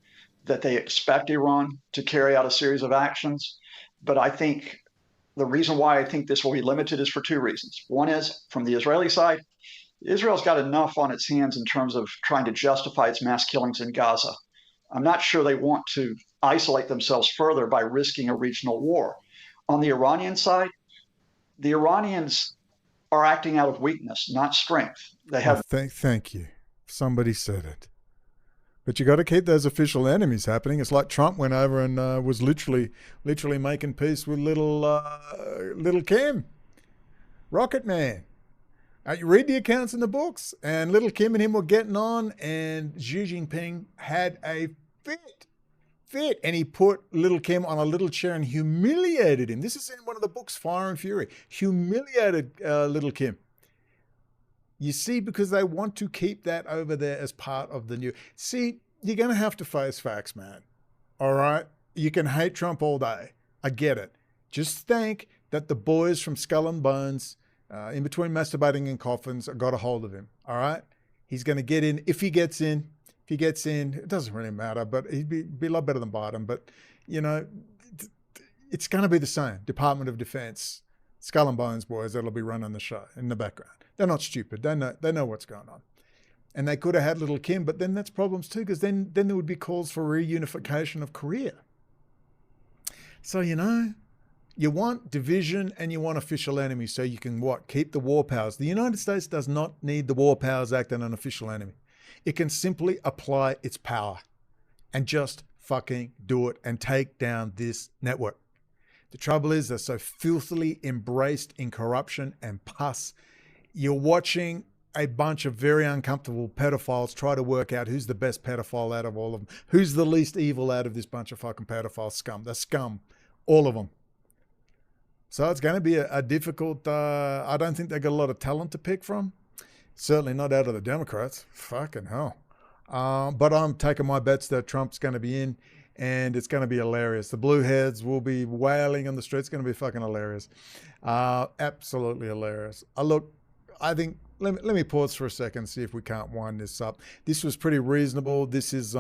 that they expect Iran to carry out a series of actions. But I think the reason why I think this will be limited is for two reasons. One is, from the Israeli side, Israel's got enough on its hands in terms of trying to justify its mass killings in Gaza. I'm not sure they want to isolate themselves further by risking a regional war. On the Iranian side, the Iranians are acting out of weakness, not strength. They have. Thank you. Somebody said it. But you got to keep those official enemies happening. It's like Trump went over and was literally making peace with little Kim, Rocket Man. You read the accounts in the books, and little Kim and him were getting on, and Xi Jinping had a fit, and he put little Kim on a little chair and humiliated him. This is in one of the books, Fire and Fury. Humiliated little Kim. You see, because they want to keep that over there as part of the new. See, you're going to have to face facts, man. All right? You can hate Trump all day. I get it. Just think that the boys from Skull and Bones, in between masturbating and coffins, got a hold of him. All right? He's going to get in. If he gets in, it doesn't really matter, but he'd be a lot better than Biden. But, you know, it's going to be the same. Department of Defense, Skull and Bones boys that'll be running the show in the background. They're not stupid. They know what's going on. And they could have had little Kim, but then that's problems too, because then there would be calls for reunification of Korea. So, you know, you want division and you want official enemies so you can, keep the war powers. The United States does not need the War Powers Act and an official enemy. It can simply apply its power and just fucking do it and take down this network. The trouble is they're so filthily embraced in corruption and pus. You're watching a bunch of very uncomfortable pedophiles try to work out who's the best pedophile out of all of them. Who's the least evil out of this bunch of fucking pedophile scum? They're scum. All of them. So it's going to be a difficult, I don't think they got a lot of talent to pick from. Certainly not out of the Democrats. Fucking hell. But I'm taking my bets that Trump's going to be in, and it's going to be hilarious. The blue heads will be wailing on the streets. It's going to be fucking hilarious. Absolutely hilarious. I think, let me pause for a second and see if we can't wind this up. This was pretty reasonable. This is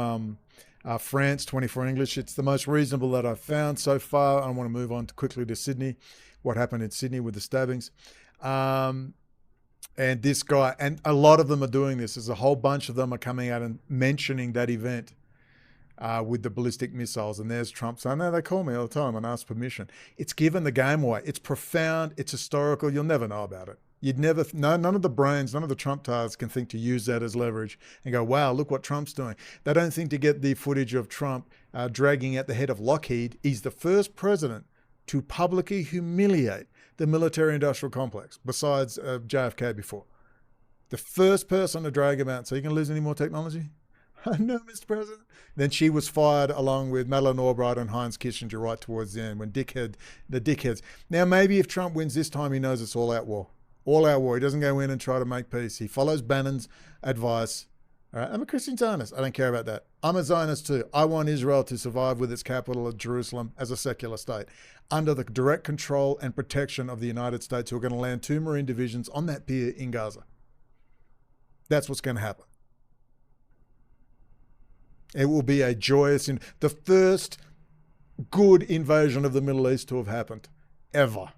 France 24 English. It's the most reasonable that I've found so far. I want to move on quickly to Sydney, what happened in Sydney with the stabbings. And this guy, and a lot of them are doing this. There's a whole bunch of them are coming out and mentioning that event with the ballistic missiles. And there's Trump saying, no, they call me all the time and ask permission. It's given the game away. It's profound. It's historical. You'll never know about it. None of the brains, none of the Trump tards can think to use that as leverage and go, wow, look what Trump's doing. They don't think to get the footage of Trump dragging out the head of Lockheed. He's the first president to publicly humiliate the military-industrial complex, besides JFK before. The first person to drag him out. So you can lose any more technology? No, Mr. President. Then she was fired along with Madeleine Albright and Heinz Kissinger right towards the end when the dickheads. Now, maybe if Trump wins this time, he knows it's all out war. All out war. He doesn't go in and try to make peace. He follows Bannon's advice. All right, I'm a Christian Zionist. I don't care about that. I'm a Zionist too. I want Israel to survive with its capital at Jerusalem as a secular state, under the direct control and protection of the United States, who are going to land 2 Marine divisions on that pier in Gaza. That's what's going to happen. It will be a joyous, the first good invasion of the Middle East to have happened, ever.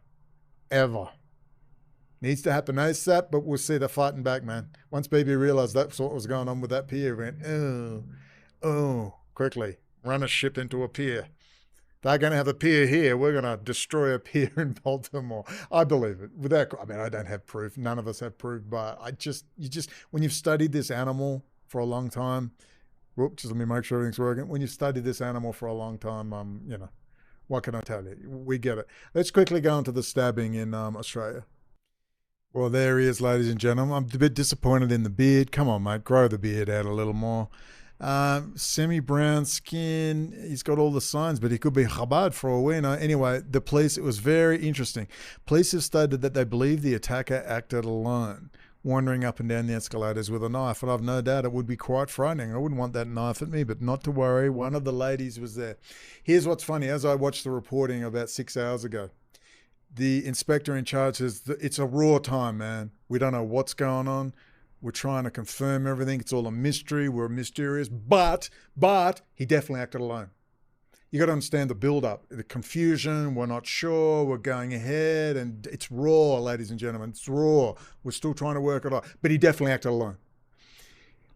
Needs to happen ASAP, but we'll see. They're fighting back, man. Once Bibi realized that's what was going on with that pier, he went, quickly, run a ship into a pier. They're going to have a pier here. We're going to destroy a pier in Baltimore. I believe it. I don't have proof. None of us have proof, but when you've studied this animal for a long time, just let me make sure everything's working. When you've studied this animal for a long time, what can I tell you? We get it. Let's quickly go into the stabbing in Australia. Well, there he is, ladies and gentlemen. I'm a bit disappointed in the beard. Come on, mate. Grow the beard out a little more. Semi-brown skin. He's got all the signs, but he could be Chabad for all we know. Anyway, the police, it was very interesting. Police have stated that they believe the attacker acted alone, wandering up and down the escalators with a knife. And I've no doubt it would be quite frightening. I wouldn't want that knife at me, but not to worry. One of the ladies was there. Here's what's funny. As I watched the reporting about 6 hours ago, the inspector in charge says it's a raw time, man. We don't know what's going on. We're trying to confirm everything. It's all a mystery. We're mysterious. But he definitely acted alone. You got to understand the build-up, the confusion. We're not sure. We're going ahead. And it's raw, ladies and gentlemen. It's raw. We're still trying to work it out. But he definitely acted alone.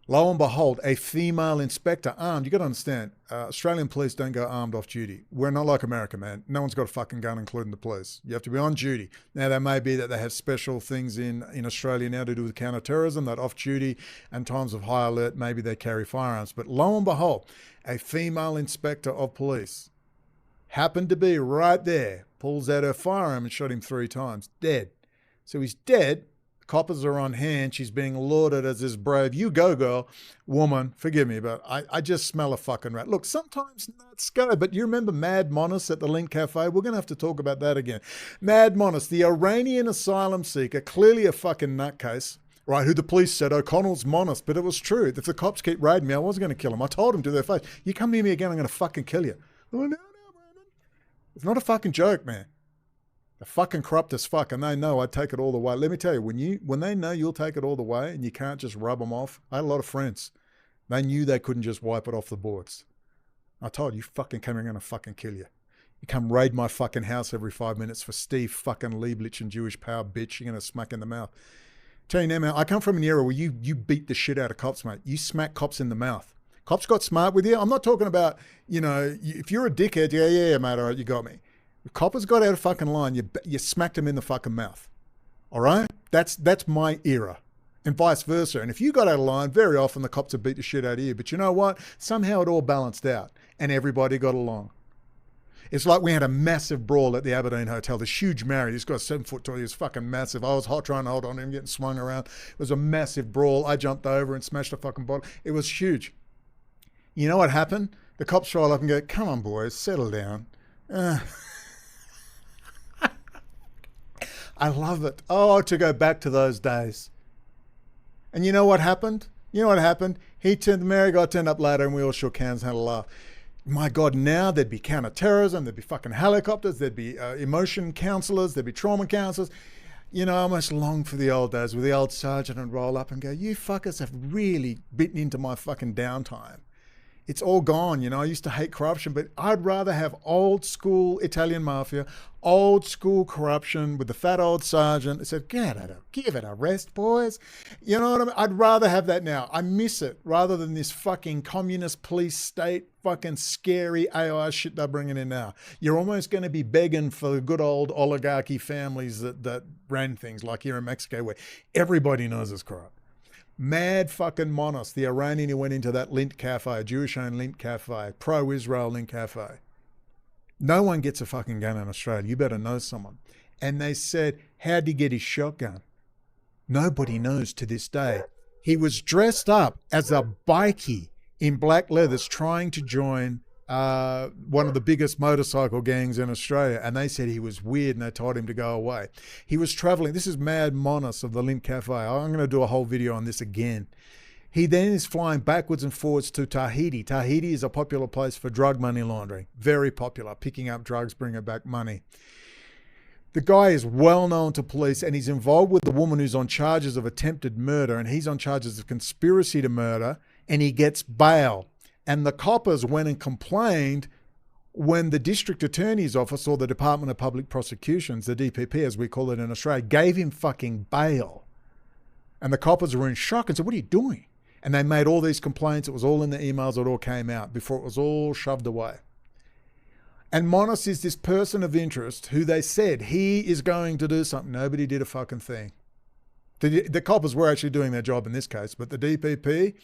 Lo and behold, a female inspector armed. You got to understand, Australian police don't go armed off duty. We're not like America, man. No one's got a fucking gun, including the police. You have to be on duty. Now, there may be that they have special things in Australia now to do with counter-terrorism, that off duty and times of high alert, maybe they carry firearms. But lo and behold, a female inspector of police happened to be right there, pulls out her firearm and shot him 3 times, dead. So he's dead. Coppers are on hand. She's being lauded as this brave, you go girl, woman. Forgive me, but I just smell a fucking rat. Look, sometimes nuts go, but you remember Mad Monis at the Link Cafe? We're going to have to talk about that again. Mad Monis, the Iranian asylum seeker, clearly a fucking nutcase, right, who the police said O'Connell's Monis, but it was true. If the cops keep raiding me, I wasn't going to kill him. I told him to their face, you come near me again, I'm going to fucking kill you. Oh, no, Brandon. It's not a fucking joke, man. They're fucking corrupt as fuck, and they know I'd take it all the way. Let me tell you, when they know you'll take it all the way and you can't just rub them off, I had a lot of friends. They knew they couldn't just wipe it off the boards. I told you, fucking come here, I'm going to fucking kill you. You come raid my fucking house every 5 minutes for Steve fucking Lieblich and Jewish power, bitch. You're going to smack in the mouth. Tell you now, man, I come from an era where you beat the shit out of cops, mate. You smack cops in the mouth. Cops got smart with you. I'm not talking about, if you're a dickhead, yeah, mate, all right, you got me. If coppers got out of fucking line, you smacked him in the fucking mouth. All right? That's my era. And vice versa. And if you got out of line, very often the cops would beat the shit out of you. But you know what? Somehow it all balanced out and everybody got along. It's like we had a massive brawl at the Aberdeen Hotel. This huge Mary, this guy's 7 foot tall, he was fucking massive. I was hot trying to hold on to him, getting swung around. It was a massive brawl. I jumped over and smashed a fucking bottle. It was huge. You know what happened? The cops roll up and go, come on, boys, settle down. I love it. Oh, to go back to those days. And you know what happened? The Mary guy turned up later and we all shook hands and had a laugh. My God, now there'd be counter-terrorism, there'd be fucking helicopters, there'd be emotion counselors, there'd be trauma counselors. I almost long for the old days where the old sergeant would roll up and go, you fuckers have really bitten into my fucking downtime. It's all gone, I used to hate corruption, but I'd rather have old school Italian mafia, old school corruption with the fat old sergeant that said, give it a rest, boys. You know what I mean? I'd rather have that now. I miss it rather than this fucking communist police state fucking scary AI shit they're bringing in now. You're almost going to be begging for the good old oligarchy families that ran things like here in Mexico where everybody knows it's corrupt. Mad fucking Monos, the Iranian who went into that Lint Cafe, Jewish-owned Lint Cafe, pro-Israel Lint Cafe. No one gets a fucking gun in Australia. You better know someone. And they said, how'd he get his shotgun? Nobody knows to this day. He was dressed up as a bikie in black leathers trying to join one of the biggest motorcycle gangs in Australia. And they said he was weird and they told him to go away. He was traveling. This is Mad Monas of the Lint Cafe. I'm going to do a whole video on this again. He then is flying backwards and forwards to Tahiti. Tahiti is a popular place for drug money laundering. Very popular. Picking up drugs, bringing back money. The guy is well known to police and he's involved with the woman who's on charges of attempted murder, and he's on charges of conspiracy to murder, and he gets bail. And the coppers went and complained when the district attorney's office, or the Department of Public Prosecutions, the DPP as we call it in Australia, gave him fucking bail. And the coppers were in shock and said, what are you doing? And they made all these complaints. It was all in the emails. It all came out before it was all shoved away. And Monas is this person of interest who they said he is going to do something. Nobody did a fucking thing. The coppers were actually doing their job in this case, but the DPP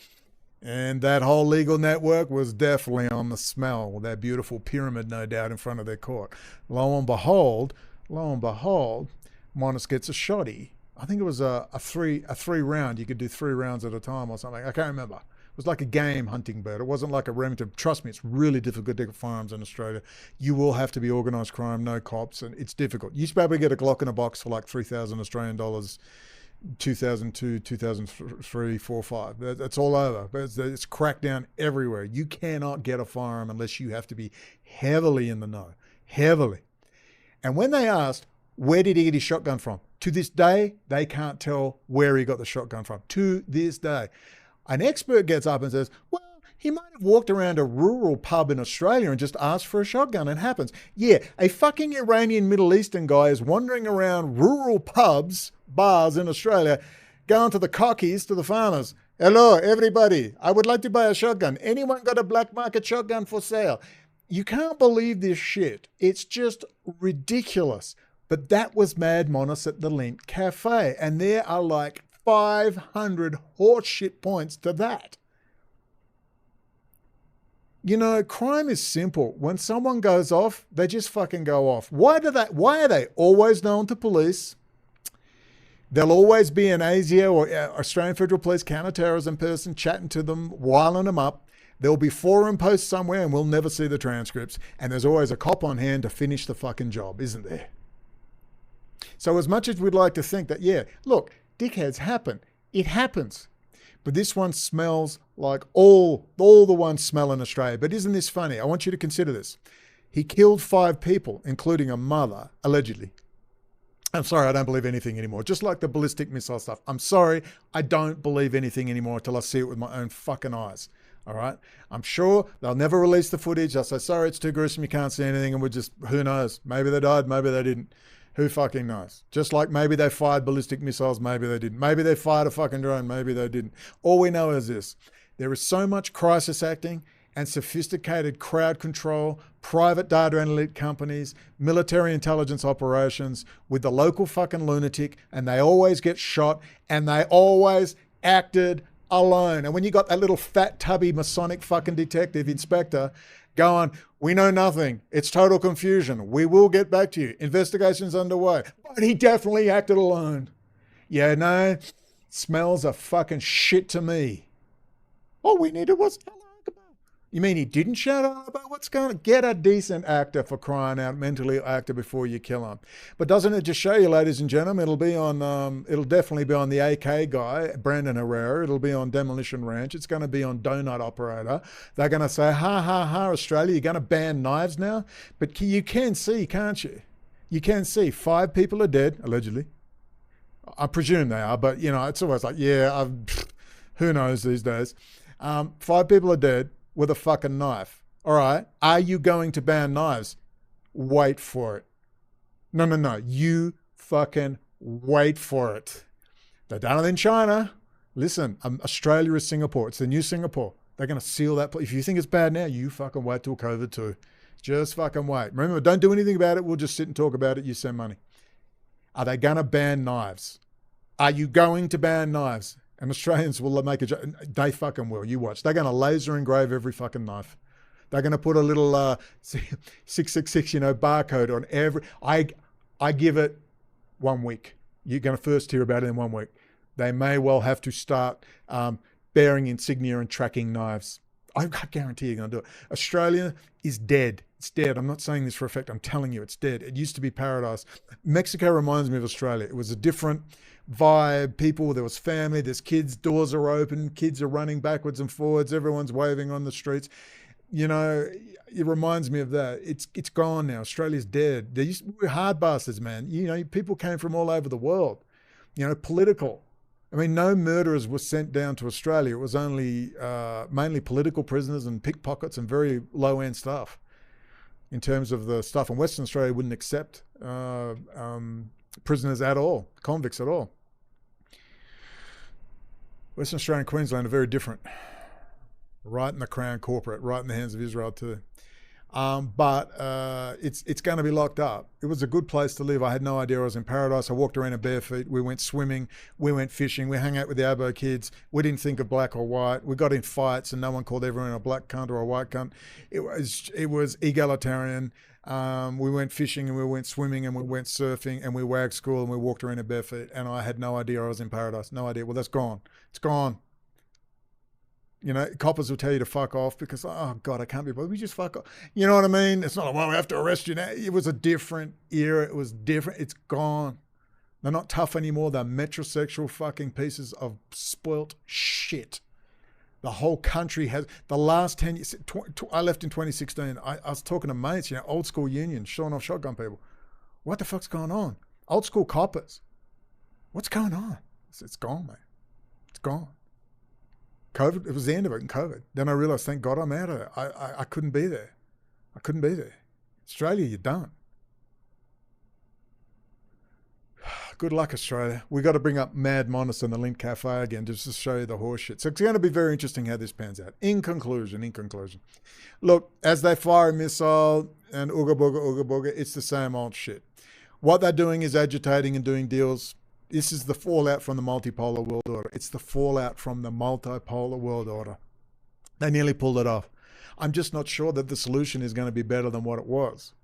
and that whole legal network was definitely on the smell with that beautiful pyramid, no doubt, in front of their court. Lo and behold, Monas gets a shotty. I think it was a three round. You could do 3 rounds at a time or something. I can't remember. It was like a game hunting bird. It wasn't like a Remington. Trust me, it's really difficult to get firearms in Australia. You will have to be organised crime, no cops, and it's difficult. You used to be able to get a Glock in a box for like 3,000 Australian dollars, 2002, 2003, 4, 5. That's all over. It's cracked down everywhere. You cannot get a firearm unless you have to be heavily in the know. Heavily. And when they asked, where did he get his shotgun from? To this day, they can't tell where he got the shotgun from. To this day. An expert gets up and says, well, he might have walked around a rural pub in Australia and just asked for a shotgun. It happens. Yeah, a fucking Iranian Middle Eastern guy is wandering around rural pubs, bars in Australia, going to the cockies, to the farmers. Hello, everybody. I would like to buy a shotgun. Anyone got a black market shotgun for sale? You can't believe this shit. It's just ridiculous. But that was Mad Monas at the Lint Cafe. And there are like 500 horseshit points to that. You know, crime is simple. When someone goes off, they just fucking go off. Why are they always known to police? There'll always be an ASIO or Australian Federal Police counter-terrorism person chatting to them, wiling them up. There'll be forum posts somewhere and we'll never see the transcripts. And there's always a cop on hand to finish the fucking job, isn't there? So as much as we'd like to think that, yeah, look, dickheads happen. It happens. But this one smells like all the ones smell in Australia. But isn't this funny? I want you to consider this. He killed 5 people, including a mother, allegedly. I'm sorry, I don't believe anything anymore. Just like the ballistic missile stuff. I'm sorry, I don't believe anything anymore until I see it with my own fucking eyes. All right? I'm sure they'll never release the footage. They'll say, sorry, it's too gruesome, you can't see anything. And we'll just, who knows? Maybe they died, maybe they didn't. Who fucking knows? Just like maybe they fired ballistic missiles, maybe they didn't. Maybe they fired a fucking drone, maybe they didn't. All we know is this. There is so much crisis acting and sophisticated crowd control, private data analytic companies, military intelligence operations with the local fucking lunatic, and they always get shot, and they always acted alone. And when you got that little fat, tubby, Masonic fucking detective inspector going, we know nothing. It's total confusion. We will get back to you. Investigation's underway. But he definitely acted alone. Yeah, no, smells of fucking shit to me. All we needed was Allah Akbar. You mean he didn't shout Allah Akbar? What's going on? Get a decent actor, for crying out, mentally ill actor, before you kill him. But doesn't it just show you, ladies and gentlemen, it'll definitely be on the AK guy, Brandon Herrera. It'll be on Demolition Ranch. It's going to be on Donut Operator. They're going to say, ha, ha, ha, Australia, you're going to ban knives now? But you can see, can't you? You can see 5 people are dead, allegedly. I presume they are, but, you know, it's always like, yeah, who knows these days. 5 people are dead with a fucking knife. All right. Are you going to ban knives? Wait for it. No. You fucking wait for it. They've done it in China. Listen, Australia is Singapore. It's the new Singapore. They're going to seal that place. If you think it's bad now, you fucking wait till COVID too. Just fucking wait. Remember, don't do anything about it. We'll just sit and talk about it. You send money. Are they going to ban knives? Are you going to ban knives? And Australians will make a joke. They fucking will. You watch. They're going to laser engrave every fucking knife. They're going to put a little 666, barcode on every. I give it 1 week. You're going to first hear about it in 1 week. They may well have to start bearing insignia and tracking knives. I guarantee you're going to do it. Australia is dead. It's dead. I'm not saying this for a fact. I'm telling you, it's dead. It used to be paradise. Mexico reminds me of Australia. It was a different vibe. People, there was family, there's kids, doors are open, kids are running backwards and forwards, everyone's waving on the streets. You know, it reminds me of that. It's gone now. Australia's dead. They used to be hard bastards, man. You know, people came from all over the world. You know, political. I mean, no murderers were sent down to Australia. It was only mainly political prisoners and pickpockets and very low-end stuff in terms of the stuff. And Western Australia wouldn't accept prisoners at all, convicts at all. Western Australia and Queensland are very different. Right in the Crown corporate, right in the hands of Israel too. But it's going to be locked up. It was a good place to live. I had no idea I was in paradise. I walked around in bare feet. We went swimming. We went fishing. We hung out with the Abo kids. We didn't think of black or white. We got in fights and no one called everyone a black cunt or a white cunt. It was egalitarian. We went fishing and we went swimming and we went surfing and we wagged school and we walked around in bare feet. And I had no idea I was in paradise. No idea. Well, that's gone. It's gone. You know, coppers will tell you to fuck off because, oh, God, I can't be bothered. We just fuck off. You know what I mean? It's not like, well, we have to arrest you now. It was a different era. It was different. It's gone. They're not tough anymore. They're metrosexual fucking pieces of spoilt shit. The whole country has, the last 10 years, I left in 2016. I was talking to mates, you know, old school unions, showing off shotgun people. What the fuck's going on? Old school coppers. What's going on? It's gone, mate. It's gone. COVID, it was the end of it in COVID. Then I realised, thank God I'm out of it. I couldn't be there. I couldn't be there. Australia, you're done. Good luck, Australia. We got to bring up Mad Monis and the Lint Cafe again just to show you the horse shit. So it's going to be very interesting how this pans out. In conclusion, look, as they fire a missile and ooga booga, it's the same old shit. What they're doing is agitating and doing deals. This is the fallout from the multipolar world order. It's the fallout from the multipolar world order. They nearly pulled it off. I'm just not sure that the solution is going to be better than what it was.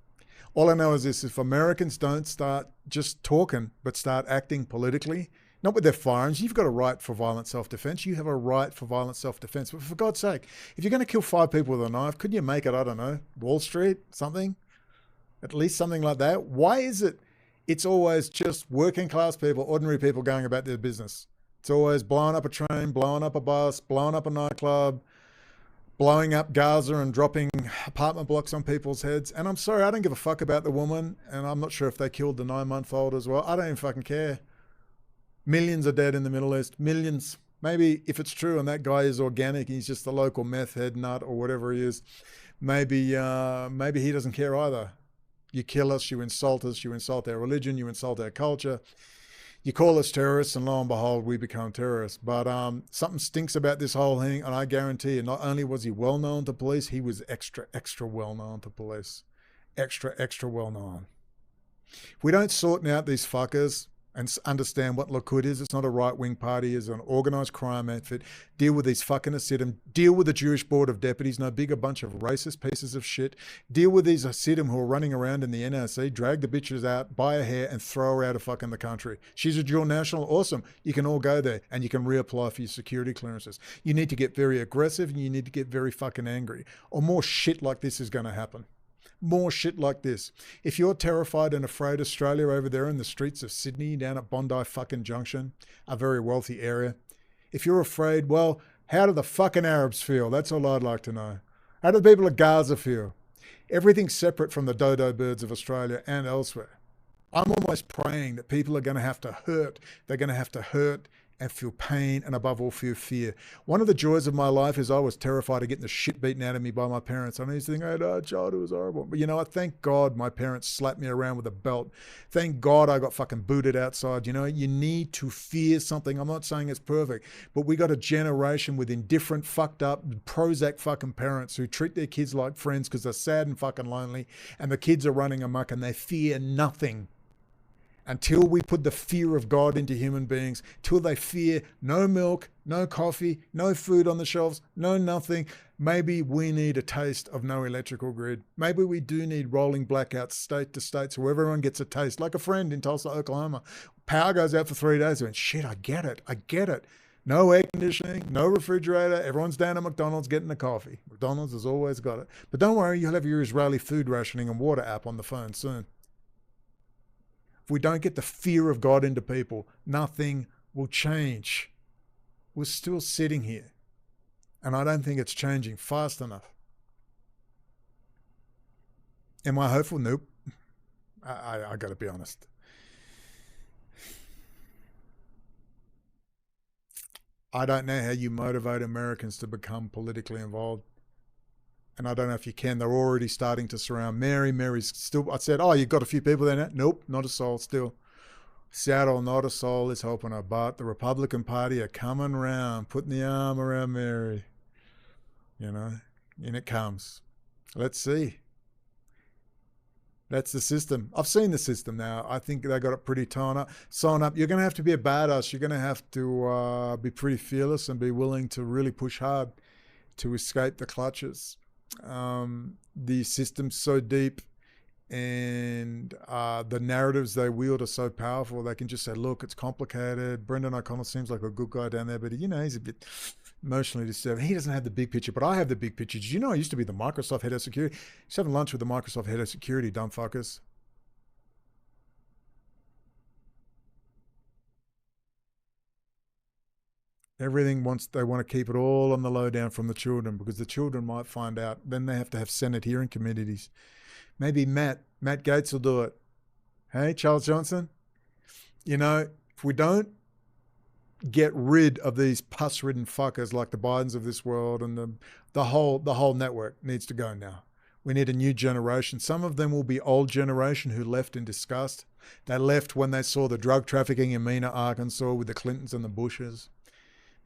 All I know is this: if Americans don't start just talking, but start acting politically, not with their firearms, you've got a right for violent self-defense. You have a right for violent self-defense. But for God's sake, if you're going to kill 5 people with a knife, couldn't you make it, I don't know, Wall Street, something? At least something like that. Why is it it's always just working class people, ordinary people going about their business? It's always blowing up a train, blowing up a bus, blowing up a nightclub, blowing up Gaza and dropping apartment blocks on people's heads. And I'm sorry, I don't give a fuck about the woman. And I'm not sure if they killed the 9-month-old as well. I don't even fucking care. Millions are dead in the Middle East. Millions. Maybe if it's true and that guy is organic, he's just a local meth head nut or whatever he is, maybe he doesn't care either. You kill us, you insult our religion, you insult our culture. You call us terrorists, and lo and behold, we become terrorists. But something stinks about this whole thing, and I guarantee you, not only was he well known to police, he was extra well known to police. Extra well known. If we don't sort out these fuckers and understand what Likud is, it's not a right-wing party, it's an organised crime outfit. Deal with these fucking Hasidim. Deal with the Jewish Board of Deputies, no bigger bunch of racist pieces of shit. Deal with these Hasidim who are running around in the NRC, drag the bitches out by her hair and throw her out of fucking the country. She's a dual national, awesome. You can all go there and you can reapply for your security clearances. You need to get very aggressive and you need to get very fucking angry, or more shit like this is going to happen. More shit like this. If you're terrified and afraid, Australia over there in the streets of Sydney, down at Bondi fucking Junction, a very wealthy area, if you're afraid, well, how do the fucking Arabs feel? That's all I'd like to know. How do the people of Gaza feel? Everything's separate from the dodo birds of Australia and elsewhere. I'm almost praying that people are going to have to hurt. They're going to have to hurt and feel pain, and above all, feel fear. One of the joys of my life is I was terrified of getting the shit beaten out of me by my parents. I used to think, oh, childhood was horrible. But you know what? Thank God my parents slapped me around with a belt. Thank God I got fucking booted outside. You know, you need to fear something. I'm not saying it's perfect, but we got a generation with indifferent, fucked up, Prozac fucking parents who treat their kids like friends because they're sad and fucking lonely, and the kids are running amok and they fear nothing. until we put the fear of God into human beings, till they fear no milk, no coffee, no food on the shelves, no nothing, maybe we need a taste of no electrical grid. Maybe we do need rolling blackouts state to state so everyone gets a taste. Like a friend in Tulsa, Oklahoma. Power goes out for 3 days. I went, shit, I get it. No air conditioning, no refrigerator. Everyone's down at McDonald's getting a coffee. McDonald's has always got it. But don't worry, you'll have your Israeli food rationing and water app on the phone soon. If we don't get the fear of God into people, nothing will change. We're still sitting here. And I don't think it's changing fast enough. Am I hopeful? Nope. I got to be honest. I don't know how you motivate Americans to become politically involved. And I don't know if you can. They're already starting to surround Mary. Mary's still, I said, oh, you've got a few people there now? Nope, not a soul still. Seattle, not a soul is helping her. But the Republican Party are coming around, putting the arm around Mary. You know, in it comes. Let's see. That's the system. I've seen the system now. I think they got it pretty sewn up. You're going to have to be a badass. You're going to have to be pretty fearless and be willing to really push hard to escape the clutches. The system's so deep and the narratives they wield are so powerful. They can just say, look, it's complicated. Brendan O'Connell seems like a good guy down there, but he's a bit emotionally disturbed. He doesn't have the big picture, but I have the big picture. Did you know I used to be the Microsoft head of security? He's having lunch with the Microsoft head of security, dumb fuckers. Everything they want to keep it all on the lowdown from the children because the children might find out. Then they have to have Senate hearing committees. Maybe Matt Gaetz will do it. Hey, Charles Johnson? You know, if we don't get rid of these pus-ridden fuckers like the Bidens of this world and the whole network needs to go now. We need a new generation. Some of them will be old generation who left in disgust. They left when they saw the drug trafficking in Mena, Arkansas with the Clintons and the Bushes.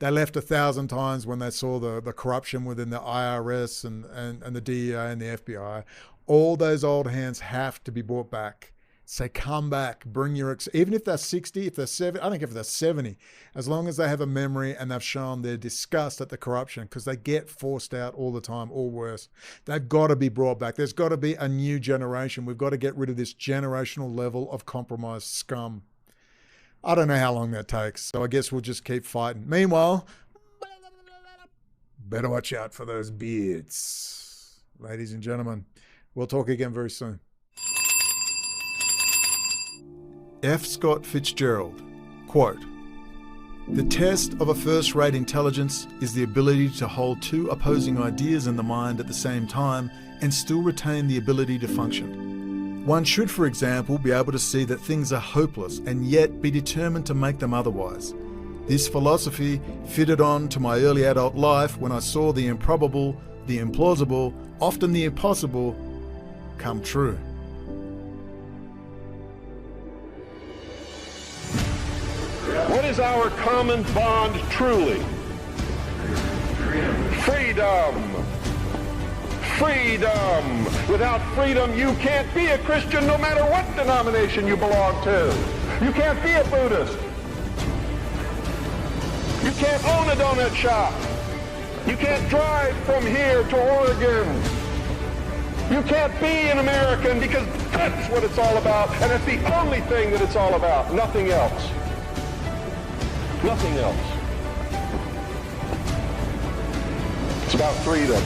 They left 1,000 times when they saw the corruption within the IRS and the DEA and the FBI. All those old hands have to be brought back. Say, come back, bring even if they're 60, if they're 70, I don't care if they're 70, as long as they have a memory and they've shown their disgust at the corruption, because they get forced out all the time, or worse. They've got to be brought back. There's got to be a new generation. We've got to get rid of this generational level of compromised scum. I don't know how long that takes, so I guess we'll just keep fighting. Meanwhile, better watch out for those beards. Ladies and gentlemen, we'll talk again very soon. F. Scott Fitzgerald, quote, "The test of a first-rate intelligence is the ability to hold two opposing ideas in the mind at the same time and still retain the ability to function. One should, for example, be able to see that things are hopeless and yet be determined to make them otherwise. This philosophy fitted on to my early adult life when I saw the improbable, the implausible, often the impossible, come true." What is our common bond truly? Freedom. Freedom. Without freedom, you can't be a Christian no matter what denomination you belong to. You can't be a Buddhist. You can't own a donut shop. You can't drive from here to Oregon. You can't be an American because that's what it's all about, and it's the only thing that it's all about, nothing else. Nothing else. It's about freedom.